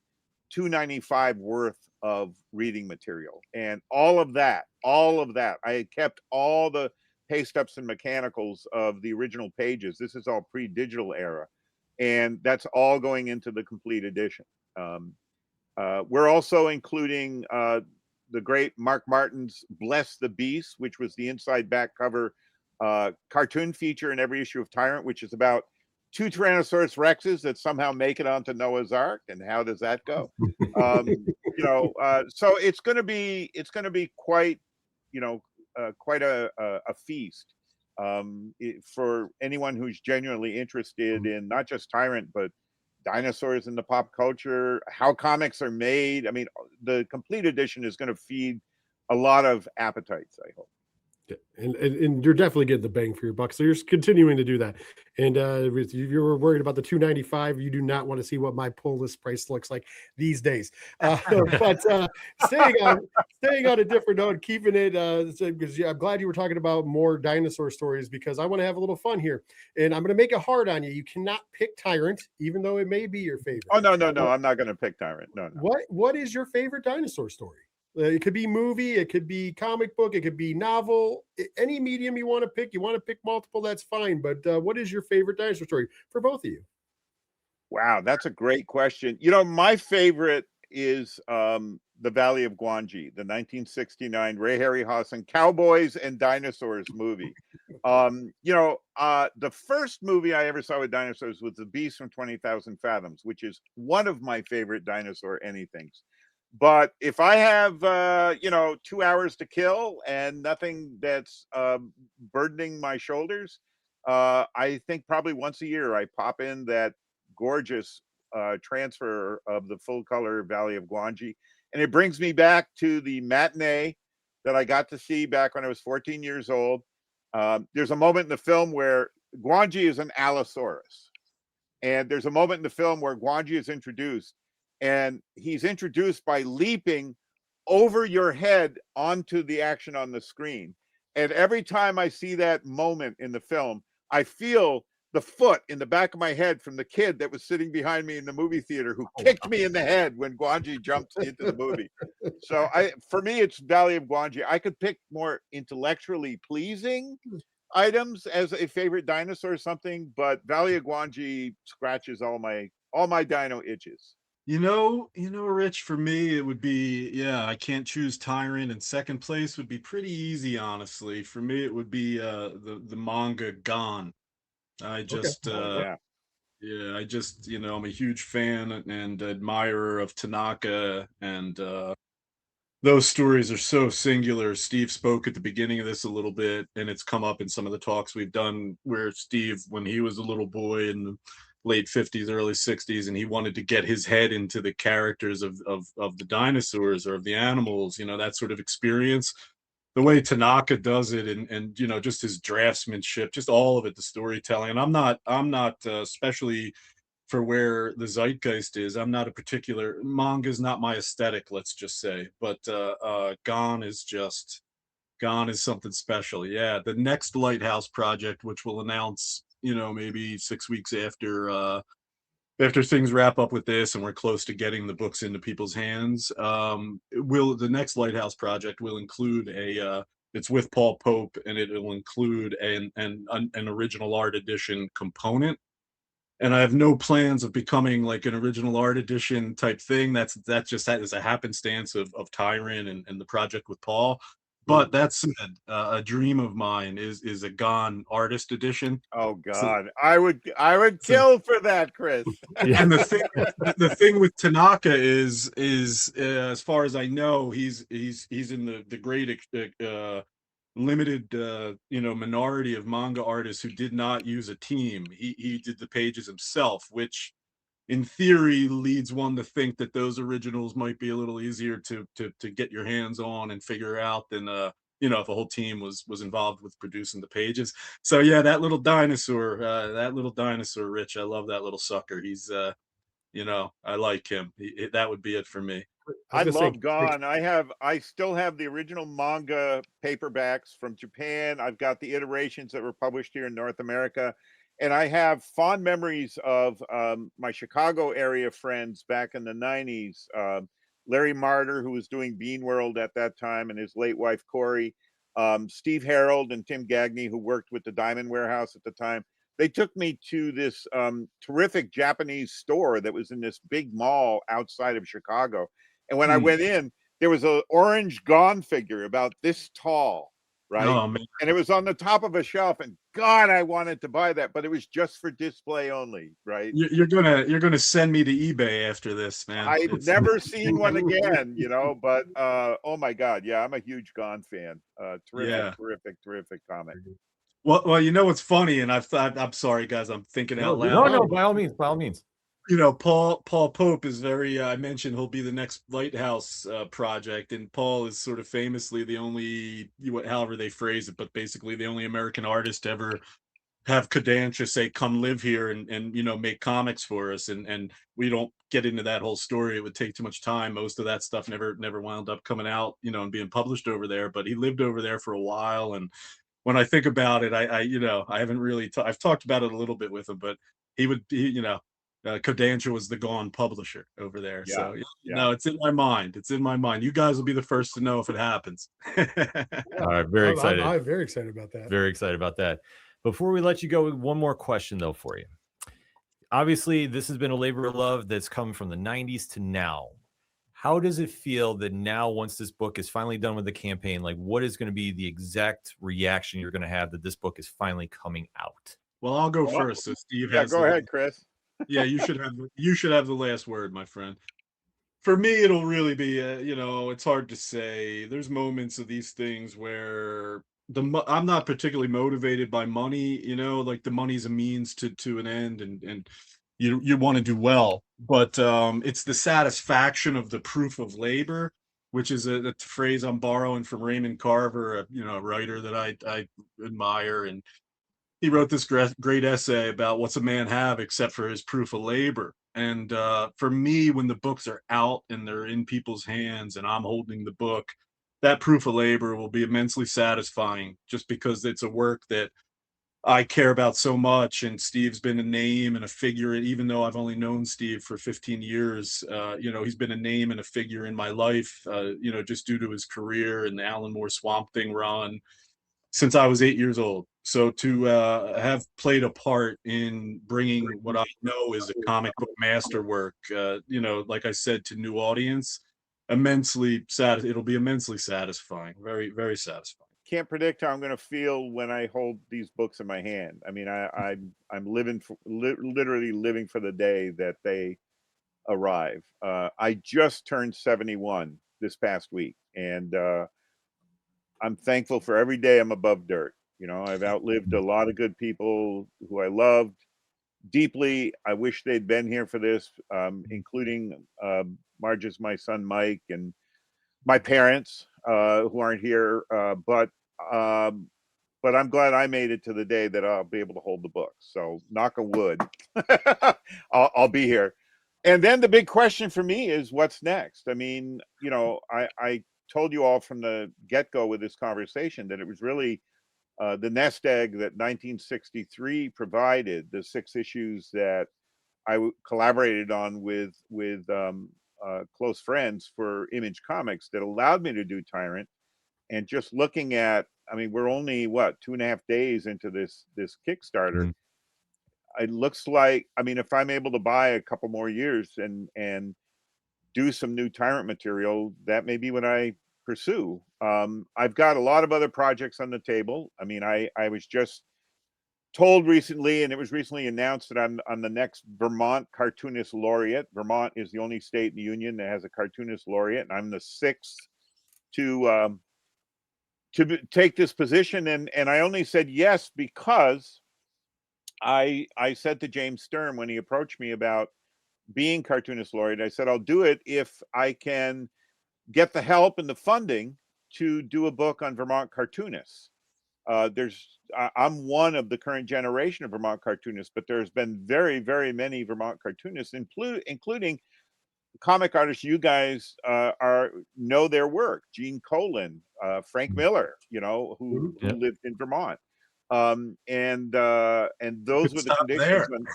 $2.95 worth of reading material, and all of that. I had kept all the paste ups and mechanicals of the original pages. This is all pre-digital era, and that's all going into the complete edition. We're also including the great Mark Martin's Bless the Beast, which was the inside back cover cartoon feature in every issue of Tyrant, which is about 2 Tyrannosaurus Rexes that somehow make it onto Noah's Ark, and how does that go? You know, so it's going to be quite, you know, quite a feast for anyone who's genuinely interested in not just Tyrant but dinosaurs in the pop culture, how comics are made. I mean, the complete edition is going to feed a lot of appetites, I hope. Yeah, and you're definitely getting the bang for your buck. So you're continuing to do that. And if you were worried about the $2.95, you do not want to see what my pull list price looks like these days. But staying on a different note, keeping it because I'm glad you were talking about more dinosaur stories because I want to have a little fun here. And I'm going to make it hard on you. You cannot pick Tyrant, even though it may be your favorite. Oh no, I'm not going to pick Tyrant. No. What is your favorite dinosaur story? It could be movie, it could be comic book, it could be novel, any medium you want to pick. You want to pick multiple, that's fine. But what is your favorite dinosaur story for both of you? Wow, that's a great question. You know, my favorite is The Valley of Gwangi, the 1969 Ray Harryhausen Cowboys and Dinosaurs movie. You know, the first movie I ever saw with dinosaurs was The Beast from 20,000 Fathoms, which is one of my favorite dinosaur anythings. But if I have, you know, 2 hours to kill and nothing that's burdening my shoulders, I think probably once a year I pop in that gorgeous transfer of the full color Valley of Gwangi. And it brings me back to the matinee that I got to see back when I was 14 years old. There's a moment in the film where Gwangi is an Allosaurus. And there's a moment in the film where Gwangi is introduced, and he's introduced by leaping over your head onto the action on the screen. And every time I see that moment in the film, I feel the foot in the back of my head from the kid that was sitting behind me in the movie theater who kicked me in the head when Gwangi jumped into the movie. So for me, it's Valley of Gwangi. I could pick more intellectually pleasing items as a favorite dinosaur or something, but Valley of Gwangi scratches all my dino itches. Rich, for me, it would be, yeah, I can't choose Tyrant, and second place would be pretty easy, honestly. For me, it would be the manga Gone. I Okay. just Yeah. yeah, I just, I'm a huge fan and admirer of Tanaka, and those stories are so singular. Steve spoke at the beginning of this a little bit, and it's come up in some of the talks we've done where Steve, when he was a little boy in the late 50s, early 60s, and he wanted to get his head into the characters of the dinosaurs or of the animals, that sort of experience. The way Tanaka does it, and just his draftsmanship, just all of it, the storytelling. And I'm not especially for where the zeitgeist is. I'm not a particular manga is not my aesthetic, let's just say. But Gone is something special. Yeah, the next Lighthouse project, which we'll announce, maybe 6 weeks after things wrap up with this and we're close to getting the books into people's hands. The next Lighthouse project will include it's with Paul Pope, and it will include an original art edition component and I have no plans of becoming like an original art edition type thing. That just that is a happenstance of Tyrant and the project with Paul. But that said, a dream of mine is a Gone artist edition. Oh So, God, I would so kill for that, Chris. and the thing with Tanaka is as far as I know, he's in the great limited minority of manga artists who did not use a team. He did the pages himself, which in theory leads one to think that those originals might be a little easier to get your hands on and figure out than if a whole team was involved with producing the pages. So yeah, that little dinosaur, Rich, I love that little sucker. He's I like him. That would be it for me. I was gonna love Gone. I still have the original manga paperbacks from Japan. I've got the iterations that were published here in North America. And I have fond memories of my Chicago area friends back in the 90s. Larry Martyr, who was doing Bean World at that time, and his late wife, Corey. Steve Harold and Tim Gagney, who worked with the Diamond Warehouse at the time. They took me to this terrific Japanese store that was in this big mall outside of Chicago. And when I went in, there was an orange Gone figure about this tall, right? Oh man. And it was on the top of a shelf. And God, I wanted to buy that, but it was just for display only, right? You're gonna send me to eBay after this, man. I've never seen one again, but oh my God, yeah, I'm a huge Gone fan. Terrific comic. Well, you know what's funny, and I'm sorry, guys, I'm thinking out loud. No, by all means. Paul Pope is very. I mentioned he'll be the next Lighthouse project, and Paul is sort of famously the only, however they phrase it, but basically the only American artist to ever have Kodansha say, "Come live here and make comics for us." And we don't get into that whole story; it would take too much time. Most of that stuff never wound up coming out, and being published over there. But he lived over there for a while, and when I think about it, I haven't really I've talked about it a little bit with him, but Kodansha was the Gone publisher over there. Yeah, So yeah. it's in my mind. It's in my mind. You guys will be the first to know if it happens. All right, very excited. I'm very excited about that. Very excited about that. Before we let you go, one more question though for you. Obviously, this has been a labor of love that's come from the 90s to now. How does it feel that now, once this book is finally done with the campaign, like what is going to be the exact reaction you're going to have that this book is finally coming out? Well, I'll go first. So Steve has go ahead, Chris. Yeah, you should have the last word, my friend. For me, it'll really be, it's hard to say. There's moments of these things where I'm not particularly motivated by money, like the money's a means to an end, and you want to do well, but it's the satisfaction of the proof of labor, which is a phrase I'm borrowing from Raymond Carver, a writer that I admire, and he wrote this great essay about what's a man have except for his proof of labor. And for me, when the books are out and they're in people's hands and I'm holding the book, that proof of labor will be immensely satisfying, just because it's a work that I care about so much. And Steve's been a name and a figure, even though I've only known Steve for 15 years, he's been a name and a figure in my life, just due to his career and the Alan Moore Swamp Thing run since I was 8 years old. So to have played a part in bringing what I know is a comic book masterwork, like I said, to new audience, it'll be immensely satisfying, very, very satisfying. Can't predict how I'm going to feel when I hold these books in my hand. I mean, I'm literally living for the day that they arrive. I just turned 71 this past week, and I'm thankful for every day I'm above dirt. I've outlived a lot of good people who I loved deeply. I wish they'd been here for this, including Marge's my son Mike, and my parents who aren't here. But I'm glad I made it to the day that I'll be able to hold the book. So knock on wood, I'll be here. And then the big question for me is what's next? I mean, I told you all from the get-go with this conversation that it was really the nest egg that 1963 provided, the 6 issues that I collaborated on with close friends for Image Comics, that allowed me to do Tyrant. And just looking at, I mean, we're only 2.5 days into this Kickstarter. it looks like, I mean, if I'm able to buy a couple more years and do some new Tyrant material, that may be what I pursue. I've got a lot of other projects on the table. I mean, I was just told recently, and it was recently announced, that I'm on the next Vermont Cartoonist Laureate. Vermont is the only state in the union that has a cartoonist laureate, and I'm the 6th to take this position. And I only said yes because I said to James Stern when he approached me about being cartoonist laureate, I said, I'll do it if I can get the help and the funding to do a book on Vermont cartoonists. I'm one of the current generation of Vermont cartoonists, but there's been very, very many Vermont cartoonists, including comic artists you guys know their work. Gene Colan, Frank Miller, you know, who Yep. lived in Vermont. And those were the Stop conditions there. when,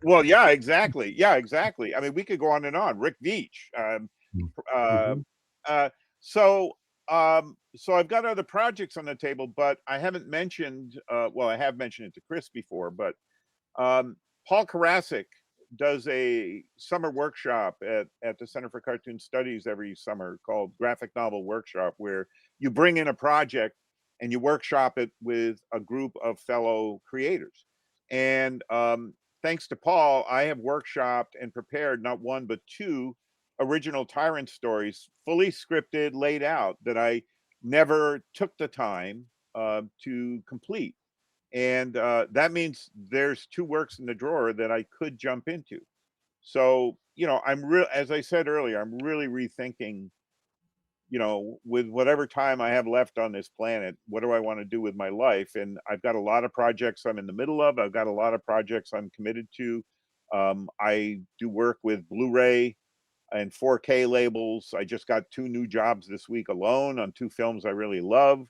well, yeah, exactly. Yeah, exactly. I mean, we could go on and on. Rick Veitch. So I've got other projects on the table, but I haven't mentioned, well, I have mentioned it to Chris before, but Paul Karasik does a summer workshop at the Center for Cartoon Studies every summer called Graphic Novel Workshop, where you bring in a project and you workshop it with a group of fellow creators. And thanks to Paul, I have workshopped and prepared not one, but 2 original Tyrant stories, fully scripted, laid out, that I never took the time to complete. And that means there's 2 works in the drawer that I could jump into. So, you know, as I said earlier, I'm really rethinking, you know, with whatever time I have left on this planet, what do I want to do with my life? And I've got a lot of projects I'm in the middle of. I've got a lot of projects I'm committed to. I do work with Blu-ray and 4K labels. I just got 2 new jobs this week alone on 2 films I really love,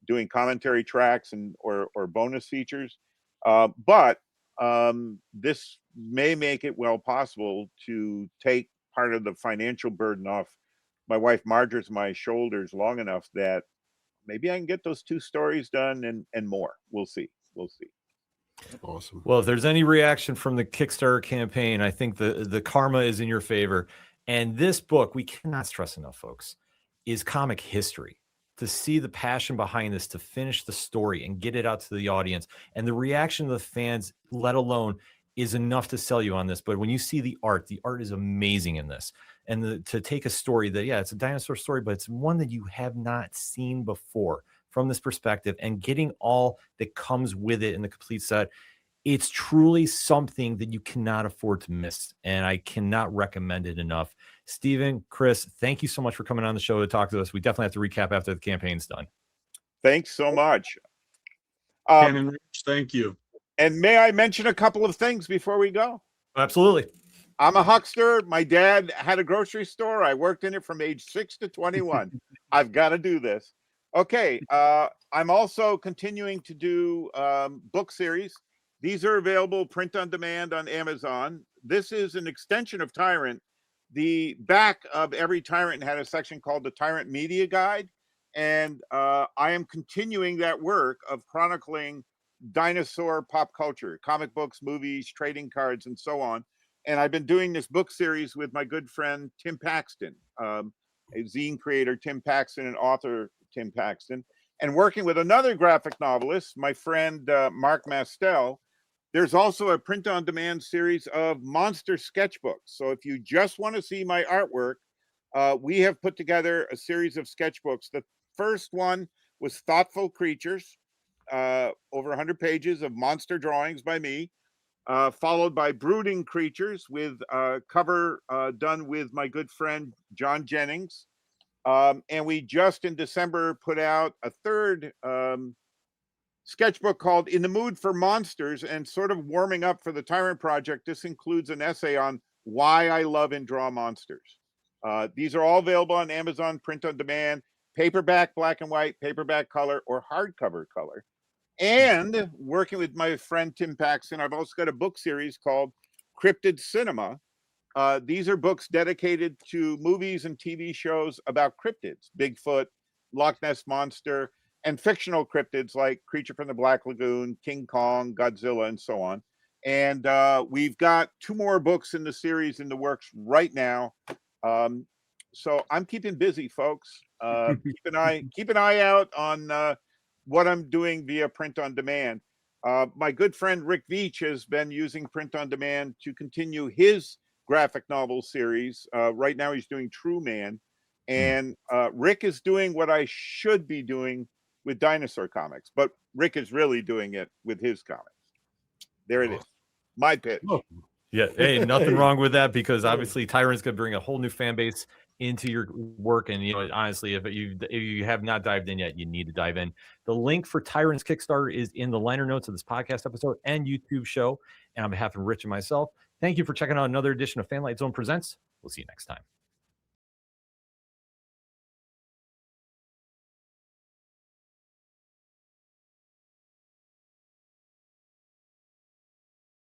doing commentary tracks and or bonus features. But this may make it well possible to take part of the financial burden off my wife Margaret's my shoulders long enough that maybe I can get those 2 stories done and more. We'll see. We'll see. Awesome. Well, if there's any reaction from the Kickstarter campaign, I think the karma is in your favor. And this book, we cannot stress enough, folks, is comic history. To see the passion behind this, to finish the story and get it out to the audience, and the reaction of the fans, let alone, is enough to sell you on this. But when you see the art is amazing in this. And to take a story that, yeah, it's a dinosaur story, but it's one that you have not seen before from this perspective, and getting all that comes with it in the complete set, it's truly something that you cannot afford to miss. And I cannot recommend it enough. Steven, Chris, thank you so much for coming on the show to talk to us. We definitely have to recap after the campaign's done. Thanks so much. Ken and Rich, thank you. And may I mention a couple of things before we go? Absolutely. I'm a huckster. My dad had a grocery store. I worked in it from age 6 to 21. I've got to do this. Okay. I'm also continuing to do book series. These are available print on demand on Amazon. This is an extension of Tyrant. The back of every Tyrant had a section called the Tyrant Media Guide. And I am continuing that work of chronicling dinosaur pop culture, comic books, movies, trading cards, and so on. And I've been doing this book series with my good friend Tim Paxton, a zine creator, Tim Paxton, and author Tim Paxton, and working with another graphic novelist, my friend Mark Mastel. There's also a print-on-demand series of monster sketchbooks. So if you just want to see my artwork, we have put together a series of sketchbooks. The first one was Thoughtful Creatures, over 100 pages of monster drawings by me, followed by Brooding Creatures with a cover done with my good friend John Jennings. And we just in December put out a third sketchbook called In the Mood for Monsters, and sort of warming up for the Tyrant Project. This includes an essay on why I love and draw monsters. These are all available on Amazon, print on demand, paperback, black and white, paperback color, or hardcover color. And working with my friend Tim Paxton, I've also got a book series called Cryptid Cinema. These are books dedicated to movies and TV shows about cryptids, Bigfoot, Loch Ness Monster, and fictional cryptids like Creature from the Black Lagoon, King Kong, Godzilla, and so on. And we've got 2 more books in the series in the works right now. So I'm keeping busy, folks. Keep an eye out on what I'm doing via print on demand. My good friend Rick Veach has been using print on demand to continue his graphic novel series. Right now he's doing True Man. And Rick is doing what I should be doing with Dinosaur Comics, but Rick is really doing it with his comics. There it is. My pitch. Oh, Yeah, hey, nothing Hey. wrong with that, because obviously Tyrant's going to bring a whole new fan base into your work. And honestly, if you have not dived in yet, you need to dive in. The link for Tyrant's Kickstarter is in the liner notes of this podcast episode and YouTube show. And on behalf of Rich and myself, thank you for checking out another edition of Fanlight Zone Presents. We'll see you next time.